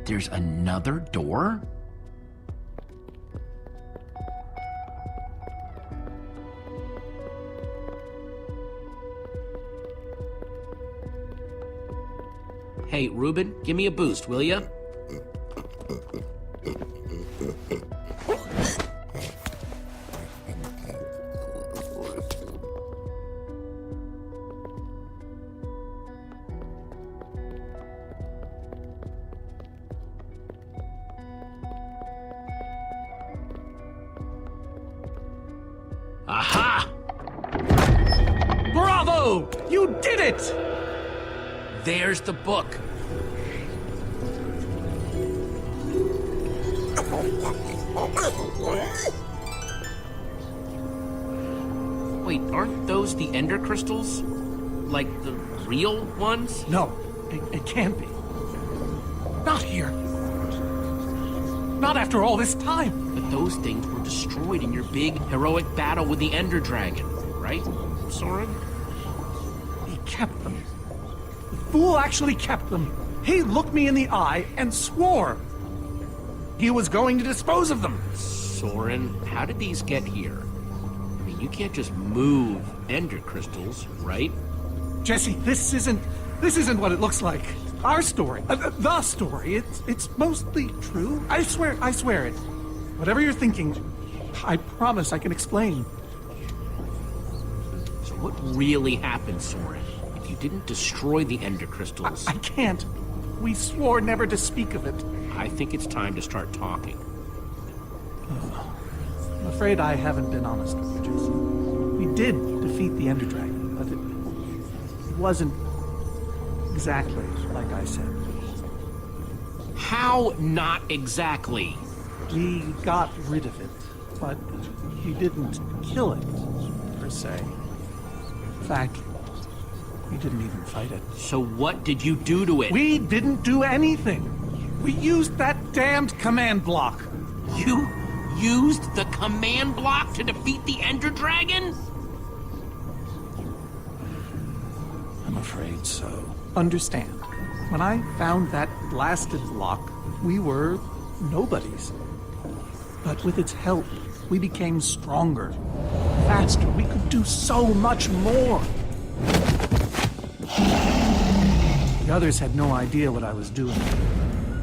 There's another door? Hey, Ruben, give me a boost, will ya? Aha! Bravo! You did it! There's the book. Wait, aren't those the ender crystals? Like the real ones? No, it can't be. Not here. Not after all this time. But those things were destroyed in your big, heroic battle with the ender dragon, right, Soren? He kept them. The fool actually kept them. He looked me in the eye and swore he was going to dispose of them. Soren, how did these get here? I mean, you can't just move ender crystals, right? Jesse, this isn't what it looks like. Our story, the story, it's mostly true. I swear it. Whatever you're thinking, I promise I can explain. So what really happened, Soren? If you didn't destroy the ender crystals... I can't. We swore never to speak of it. I think it's time to start talking. I'm afraid I haven't been honest with you, Jesse. We did defeat the Ender Dragon, but it wasn't exactly like I said. How not exactly? We got rid of it, but we didn't kill it, per se. In fact, we didn't even fight it. So what did you do to it? We didn't do anything. We used that damned command block. You used the command block to defeat the ender dragon? I'm afraid so. Understand, when I found that blasted block, we were nobodies. But with its help, we became stronger, faster. We could do so much more. The others had no idea what I was doing.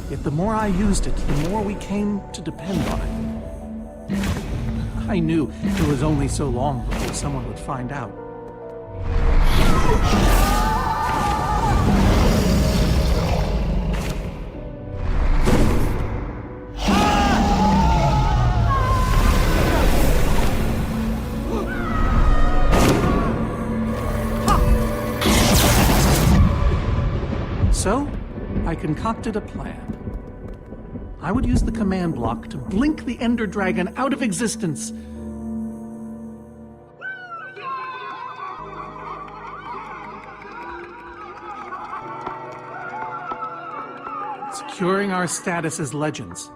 Yet the more I used it, the more we came to depend on it. I knew it was only so long before someone would find out. So, I concocted a plan. I would use the command block to blink the Ender Dragon out of existence. Securing our status as legends.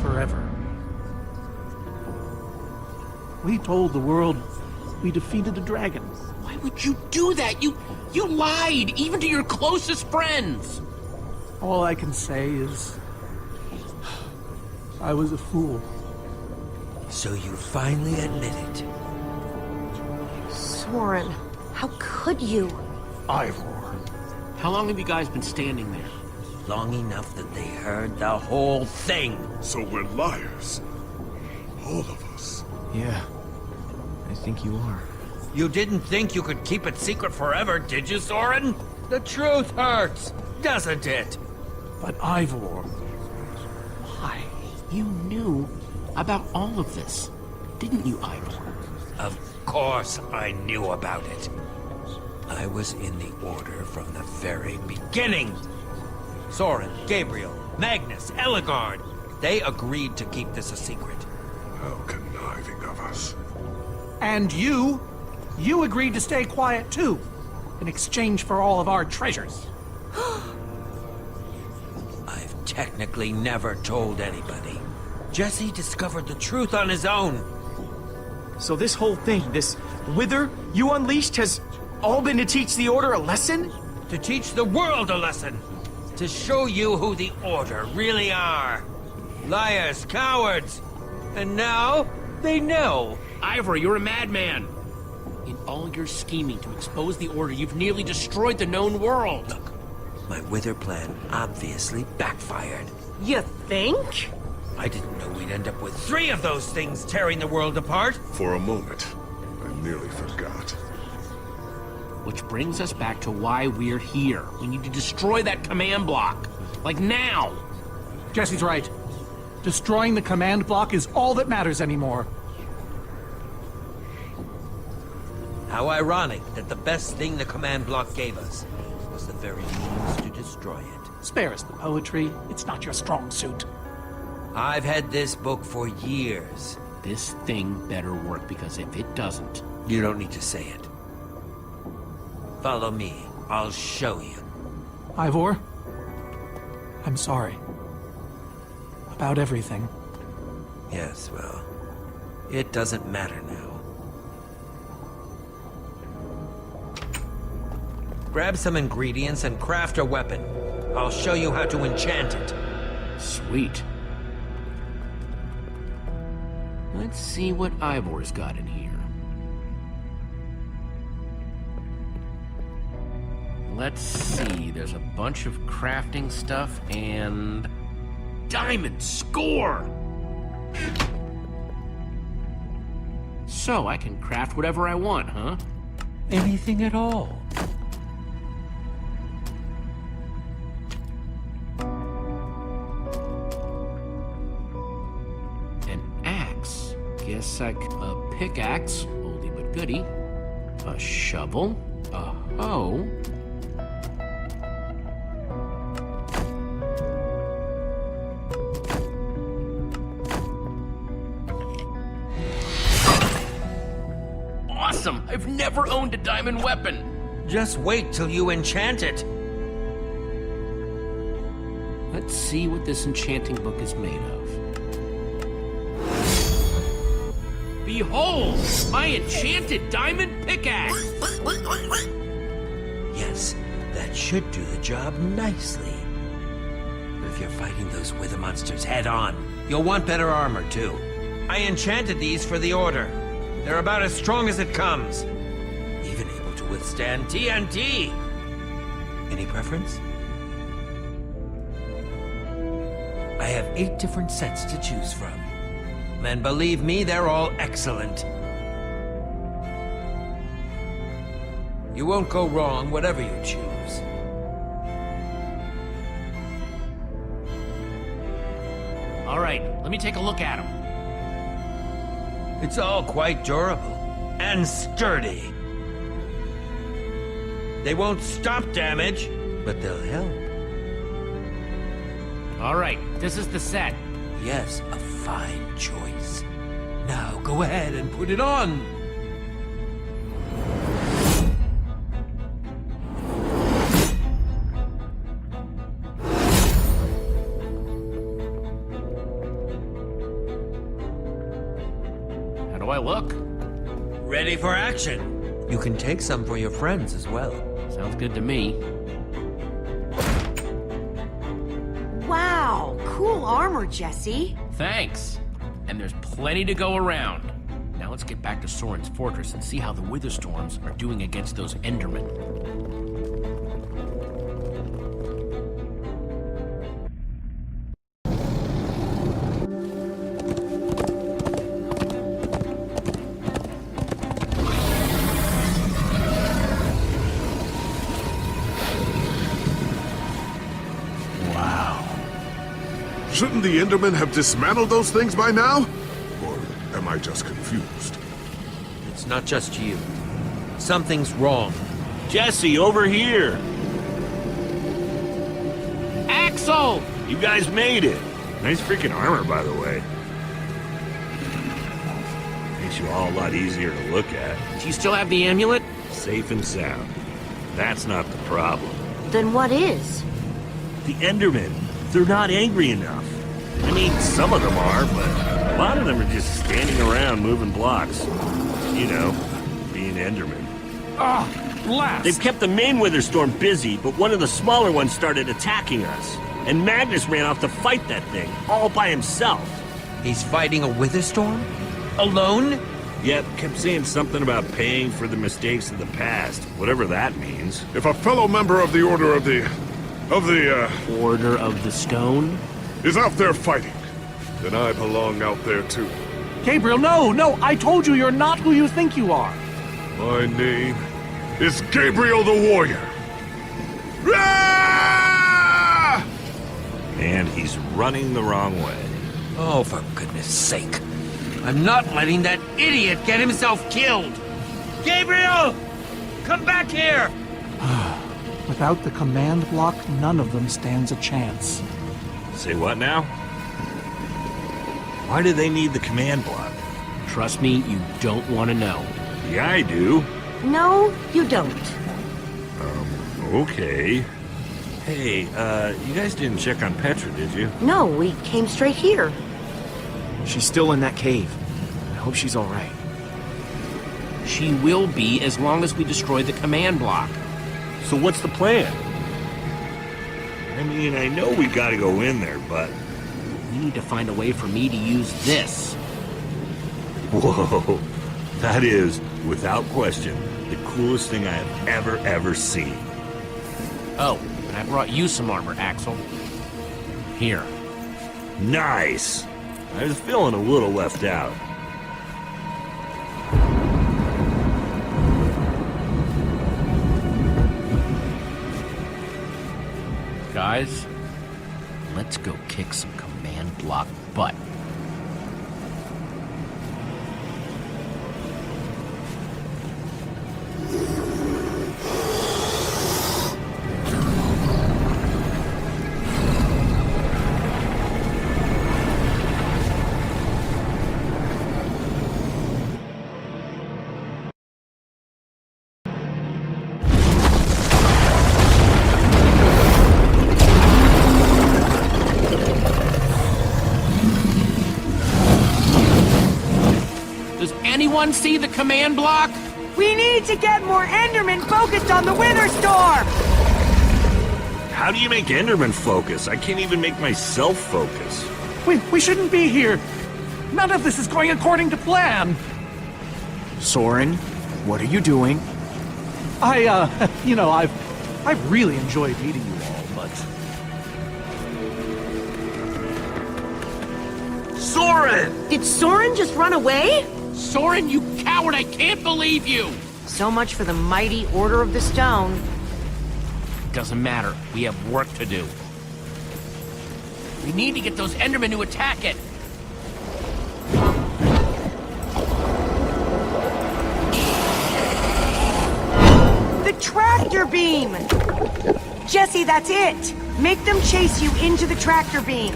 Forever. We told the world we defeated the dragon. Why would you do that? You lied, even to your closest friends. All I can say is... I was a fool. So you finally admit it. Soren, how could you? Ivor. How long have you guys been standing there? Long enough that they heard the whole thing. So we're liars. All of us. Yeah, I think you are. You didn't think you could keep it secret forever, did you, Soren? The truth hurts, doesn't it? But Ivor... Why? You knew about all of this, didn't you, Ivor? Of course I knew about it. I was in the Order from the very beginning. Soren, Gabriel, Magnus, Ellegaard, they agreed to keep this a secret. How conniving of us. And you agreed to stay quiet too, in exchange for all of our treasures. I've technically never told anybody. Jesse discovered the truth on his own. So this whole thing, this wither you unleashed, has all been to teach the Order a lesson? To teach the world a lesson. To show you who the Order really are. Liars, cowards. And now, they know. Ivor, you're a madman. In all your scheming to expose the Order, you've nearly destroyed the known world. Look, my wither plan obviously backfired. You think? I didn't know we'd end up with 3 of those things tearing the world apart. For a moment, I nearly forgot. Which brings us back to why we're here. We need to destroy that command block. Like now. Jesse's right. Destroying the command block is all that matters anymore. How ironic that the best thing the command block gave us was the very means to destroy it. Spare us the poetry. It's not your strong suit. I've had this book for years. This thing better work, because if it doesn't... You don't need to say it. Follow me. I'll show you. Ivor, I'm sorry. About everything. Yes, well, it doesn't matter now. Grab some ingredients and craft a weapon. I'll show you how to enchant it. Sweet. Let's see what Ivor's got in here. Let's see, there's a bunch of crafting stuff and... Diamond score! So, I can craft whatever I want, huh? Anything at all. An axe. Guess a pickaxe, oldie but goodie. A shovel. A hoe. Awesome! I've never owned a diamond weapon! Just wait till you enchant it. Let's see what this enchanting book is made of. Behold! My enchanted diamond pickaxe! Yes, that should do the job nicely. But if you're fighting those wither monsters head on, you'll want better armor too. I enchanted these for the Order. They're about as strong as it comes. Even able to withstand TNT. Any preference? I have 8 different sets to choose from. And believe me, they're all excellent. You won't go wrong whatever you choose. All right, let me take a look at them. It's all quite durable and sturdy. They won't stop damage, but they'll help. All right, this is the set. Yes, a fine choice. Now go ahead and put it on. I look? Ready for action. You can take some for your friends as well. Sounds good to me. Wow, cool armor, Jesse. Thanks. And there's plenty to go around. Now let's get back to Soren's fortress and see how the Witherstorms are doing against those Endermen. Shouldn't the Endermen have dismantled those things by now? Or am I just confused? It's not just you. Something's wrong. Jesse, over here! Axel! You guys made it! Nice freaking armor, by the way. Makes you all a lot easier to look at. Do you still have the amulet? Safe and sound. That's not the problem. Then what is? The Endermen, they're not angry enough. I mean, some of them are, but a lot of them are just standing around moving blocks. You know, being Endermen. Blast! They've kept the main Witherstorm busy, but one of the smaller ones started attacking us. And Magnus ran off to fight that thing, all by himself. He's fighting a Witherstorm? Alone? Yep, kept saying something about paying for the mistakes of the past, whatever that means. If a fellow member of the Order of the Order of the Stone? is out there fighting, then I belong out there too. Gabriel, no! I told you you're not who you think you are. My name is Gabriel the Warrior. Ah! And he's running the wrong way. Oh, for goodness sake. I'm not letting that idiot get himself killed! Gabriel! Come back here! Without the command block, none of them stands a chance. Say what now? Why do they need the command block? Trust me, you don't want to know. Yeah, I do. No, you don't. Okay. Hey, you guys didn't check on Petra, did you? No, we came straight here. She's still in that cave. I hope she's all right. She will be as long as we destroy the command block. So what's the plan? I mean, I know we gotta go in there, but... We need to find a way for me to use this. Whoa. That is, without question, the coolest thing I have ever seen. Oh, and I brought you some armor, Axel. Here. Nice! I was feeling a little left out. Guys, let's go kick some command block butt. Anyone see the command block? We need to get more Endermen focused on the Witherstorm! How do you make Enderman focus? I can't even make myself focus. We shouldn't be here. None of this is going according to plan. Soren, what are you doing? I've really enjoyed meeting you all, but... Soren! Did Soren just run away? Soren, you coward! I can't believe you! So much for the mighty Order of the Stone. Doesn't matter. We have work to do. We need to get those Endermen to attack it. The tractor beam! Jesse, that's it! Make them chase you into the tractor beam.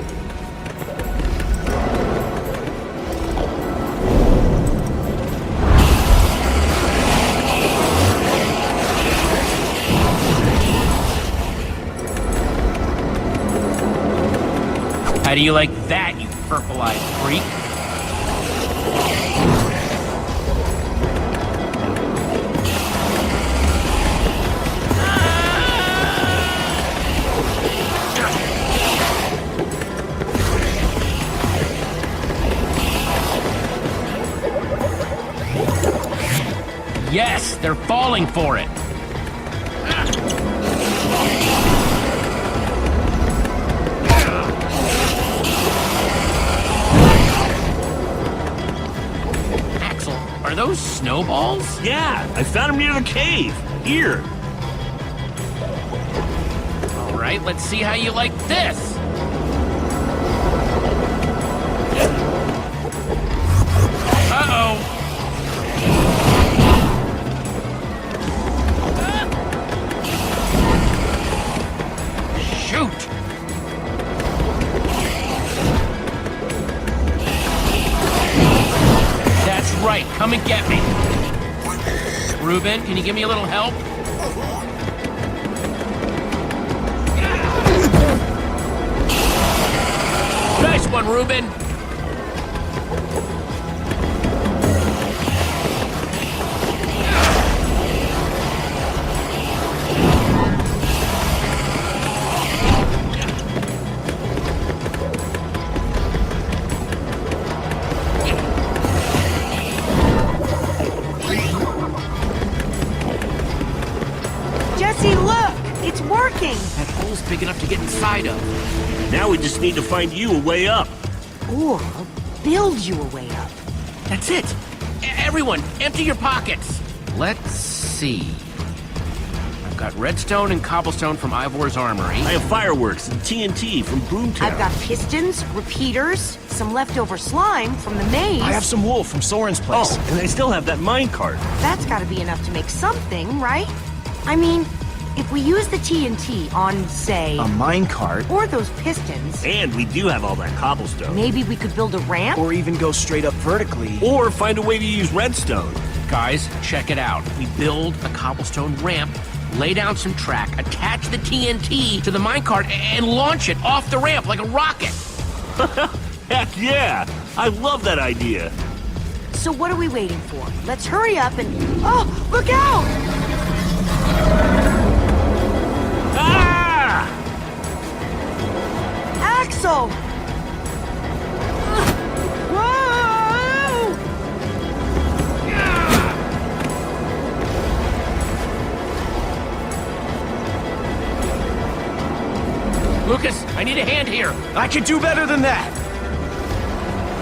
How do you like that, you purple-eyed freak? They're falling for it. Axel, are those snowballs? Yeah, I found him near the cave. Here. All right, let's see how you like this. Uh-oh. Shoot. That's right, come and get me. Reuben, can you give me a little help? Nice one, Reuben. Jesse, look! It's working! That hole's big enough to get inside of. Now we just need to find you a way up. Or I'll build you a way up. That's it. Everyone, empty your pockets. Let's see. I've got redstone and cobblestone from Ivor's armory. I have fireworks and TNT from Boomtown. I've got pistons, repeaters, some leftover slime from the maze. I have some wool from Soren's place. Oh, and I still have that minecart. That's gotta be enough to make something, right? I mean, if we use the TNT on, say... A minecart? Or those pistons... And we do have all that cobblestone. Maybe we could build a ramp? Or even go straight up vertically. Or find a way to use redstone. Guys, check it out. We build a cobblestone ramp, lay down some track, attach the TNT to the minecart, and launch it off the ramp like a rocket. Heck yeah! I love that idea. So what are we waiting for? Let's hurry up and... Oh, look out! Ah! Axel! Whoa! Lucas, I need a hand here. I can do better than that.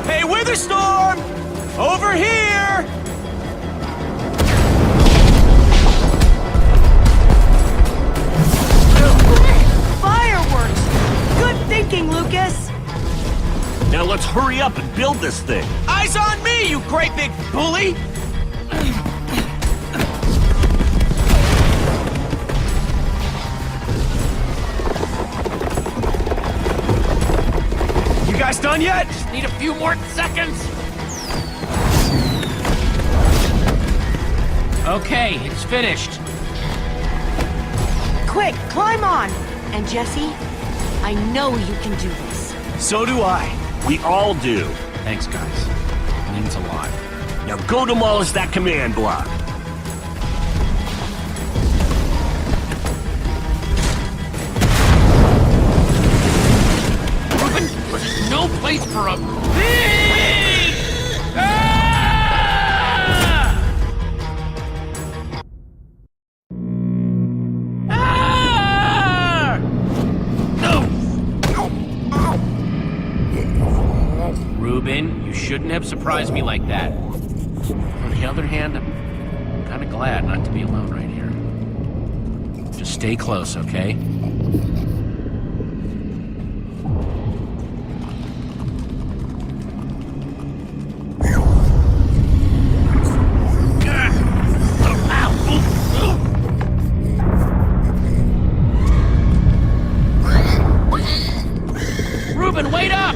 Hey, Witherstorm! Over here! Fireworks! Good thinking, Lucas! Now let's hurry up and build this thing. Eyes on me, you great big bully! You guys done yet? Need a few more seconds. Okay, it's finished. Quick, climb on! And Jesse, I know you can do this. So do I. We all do. Thanks, guys. It means a lot. Now go demolish that command block. There's no place for a pig! Ah! Ah! No! Reuben, you shouldn't have surprised me like that. On the other hand, I'm kind of glad not to be alone right here. Just stay close, okay? Reuben, wait up!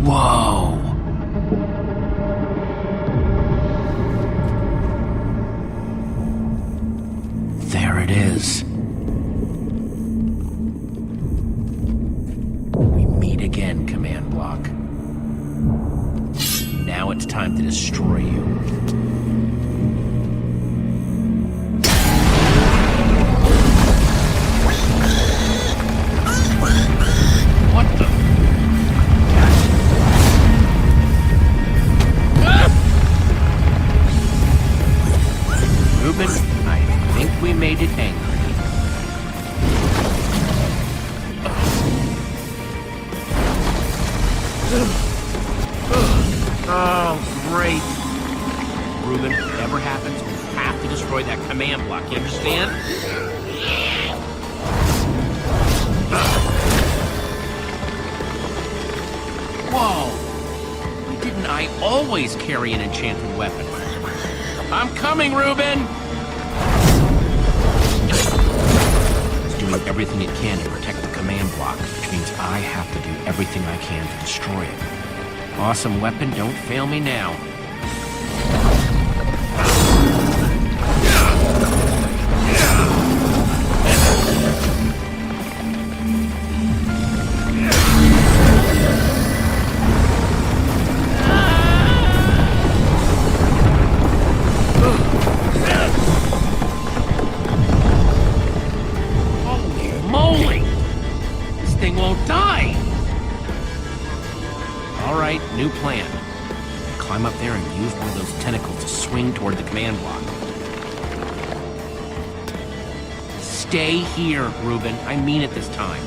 Whoa. There it is. We meet again, command block. destroy you. What the? Reuben, I think we made it angry. Oh, great. Reuben, whatever happens, we have to destroy that command block, you understand? Whoa! Why didn't I always carry an enchanted weapon? I'm coming, Reuben! It's doing everything it can to protect the command block, which means I have to do everything I can to destroy it. Awesome weapon, don't fail me now. Holy moly! This thing won't die! All right, new plan. Climb up there and use one of those tentacles to swing toward the command block. Stay here, Reuben. I mean it this time.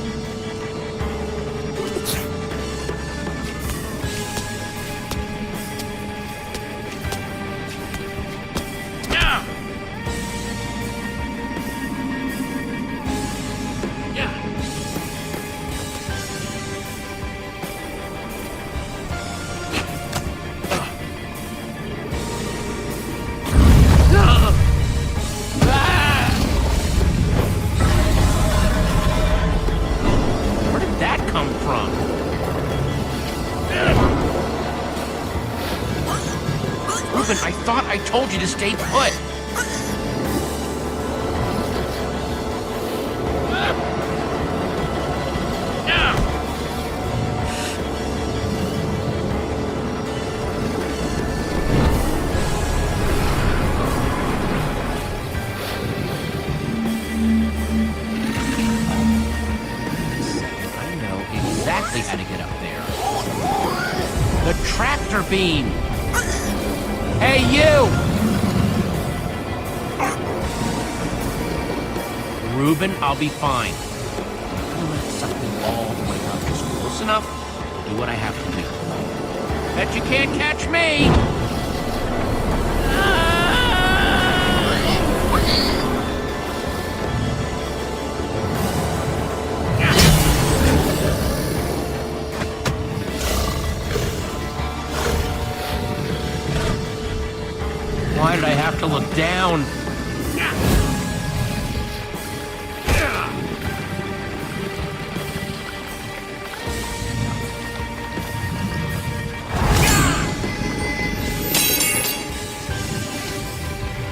I thought I told you to stay put. I know exactly how to get up there. The tractor beam! Hey, you! Reuben, I'll be fine. I'm gonna let something all the way up just close enough to do what I have to do. Bet you can't catch me! Why did I have to look down?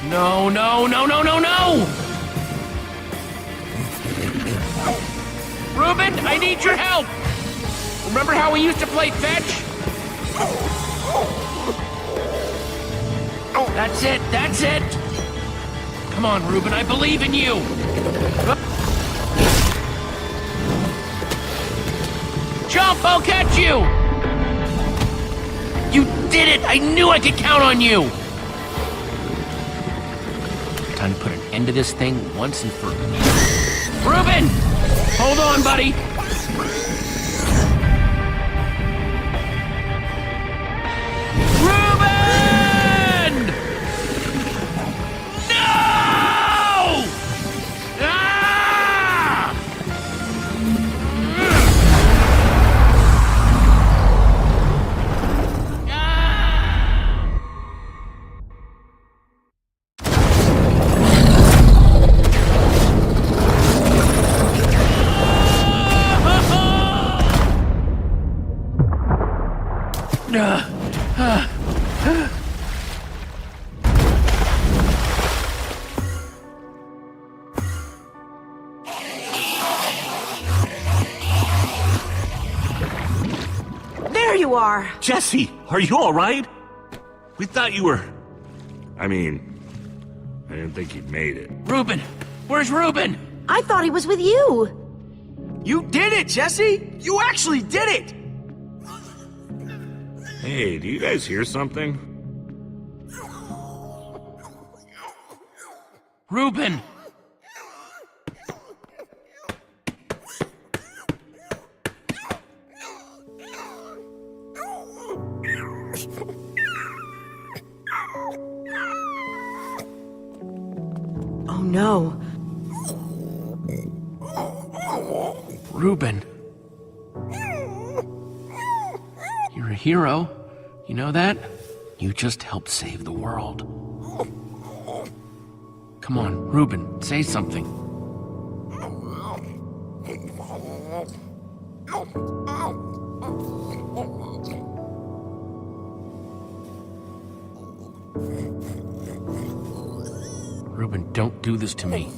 No, no, no, no, no, no! Reuben, I need your help! Remember how we used to play fetch? That's it, that's it! Come on, Reuben, I believe in you! Jump, I'll catch you! You did it! I knew I could count on you! Time to put an end to this thing once and for all. Reuben! Hold on, buddy! There you are! Jesse, are you all right? We thought you were... I mean, I didn't think he'd made it. Reuben! Where's Reuben? I thought he was with you. You did it, Jesse! You actually did it! Hey, do you guys hear something? Reuben! Oh no. Reuben. You're a hero. You know that? You just helped save the world. Come on, Reuben, say something. Reuben, don't do this to me.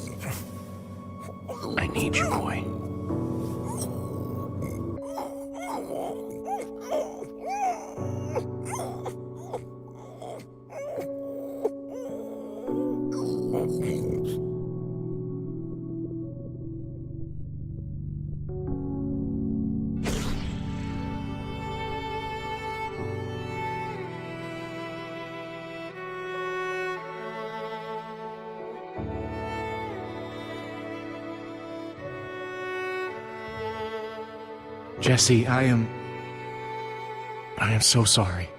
I need you, boy. Jesse, I am so sorry.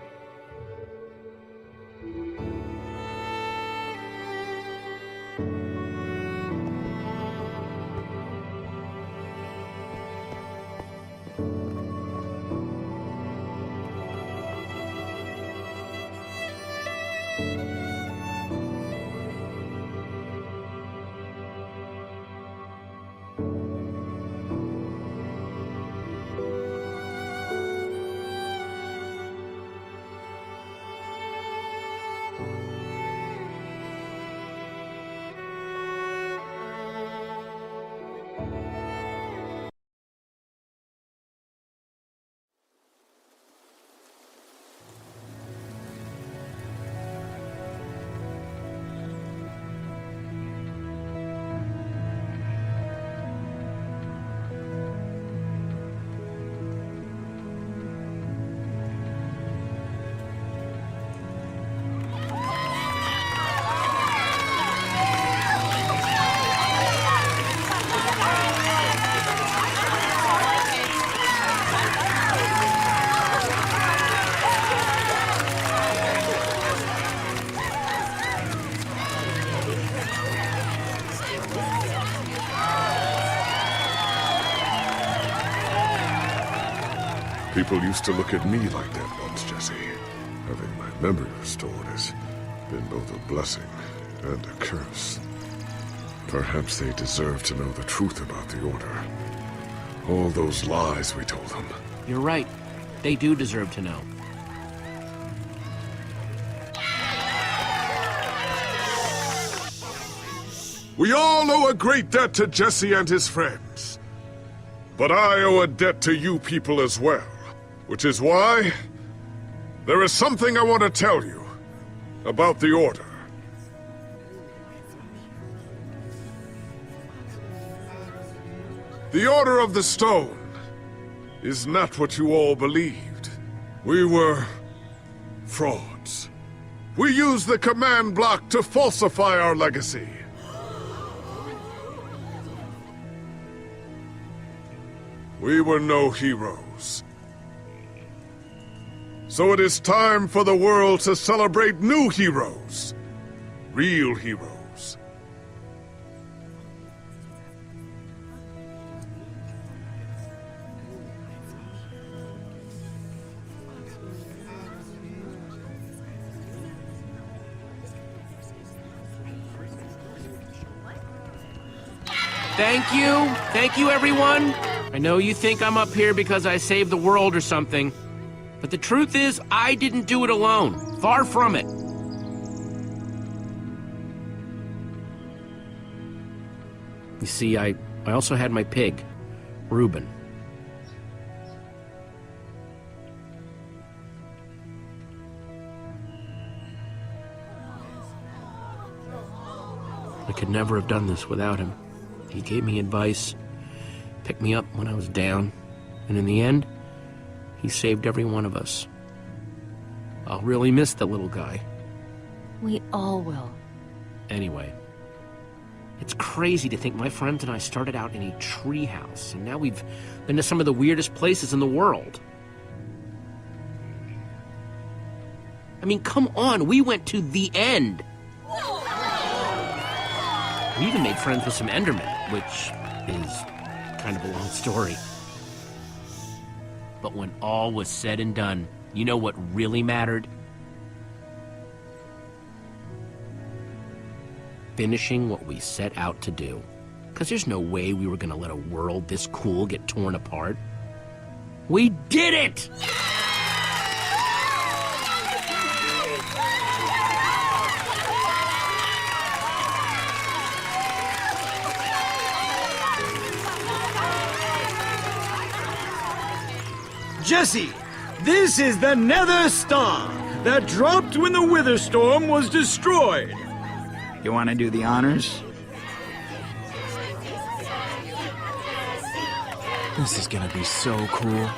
People used to look at me like that once, Jesse. Having my memory restored has been both a blessing and a curse. Perhaps they deserve to know the truth about the Order. All those lies we told them. You're right. They do deserve to know. We all owe a great debt to Jesse and his friends. But I owe a debt to you people as well. Which is why there is something I want to tell you about the Order. The Order of the Stone is not what you all believed. We were frauds. We used the command block to falsify our legacy. We were no heroes. So it is time for the world to celebrate new heroes. Real heroes. Thank you. Thank you, everyone. I know you think I'm up here because I saved the world or something. But the truth is, I didn't do it alone. Far from it. You see, I also had my pig, Reuben. I could never have done this without him. He gave me advice, picked me up when I was down, and in the end, he saved every one of us. I'll really miss the little guy. We all will. Anyway, it's crazy to think my friends and I started out in a treehouse, and now we've been to some of the weirdest places in the world. I mean, come on, we went to the end. We even made friends with some Endermen, which is kind of a long story. But when all was said and done, you know what really mattered? Finishing what we set out to do. Because there's no way we were going to let a world this cool get torn apart. We did it! Jesse, this is the Nether Star that dropped when the Wither Storm was destroyed. You want to do the honors? This is gonna be so cool.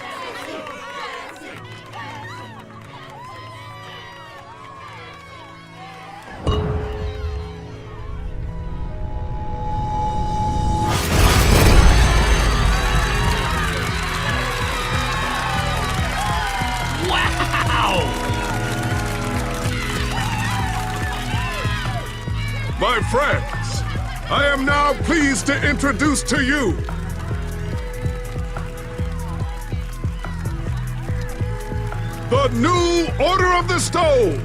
My friends, I am now pleased to introduce to you the new Order of the Stone.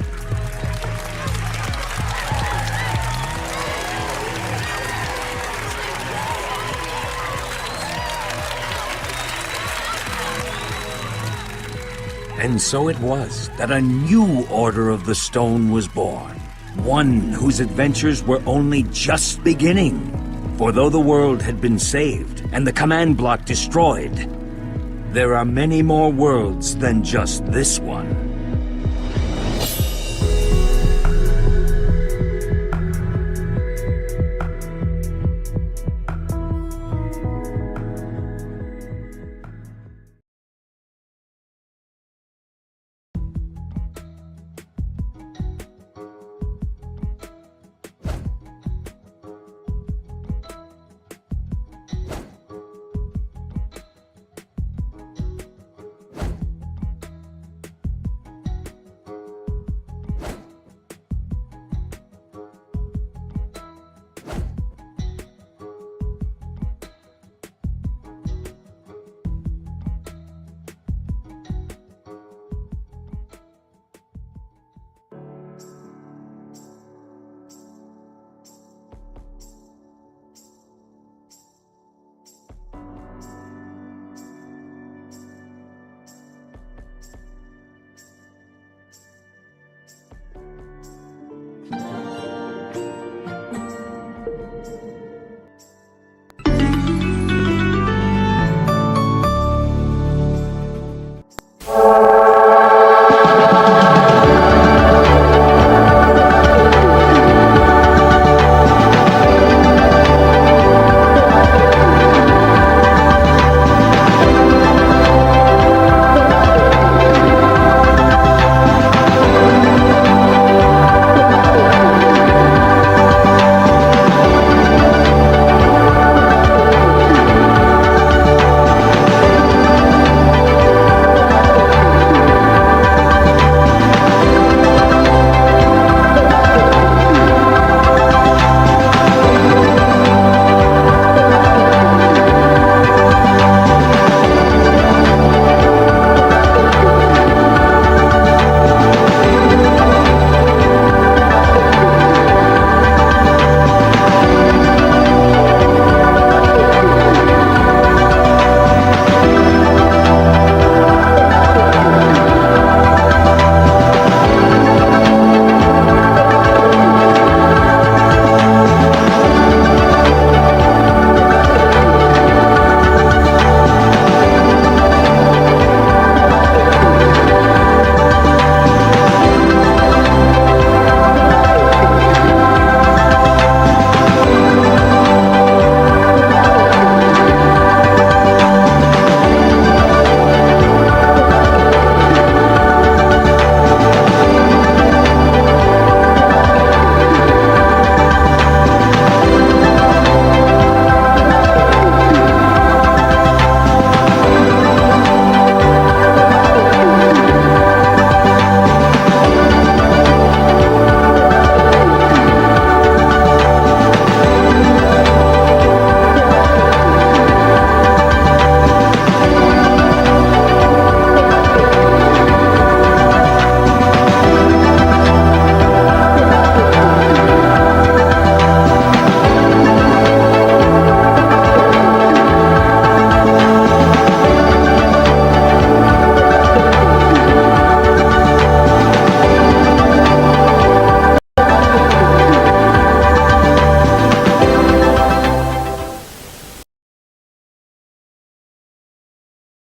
And so it was that a new Order of the Stone was born. One whose adventures were only just beginning. For though the world had been saved and the command block destroyed, there are many more worlds than just this one.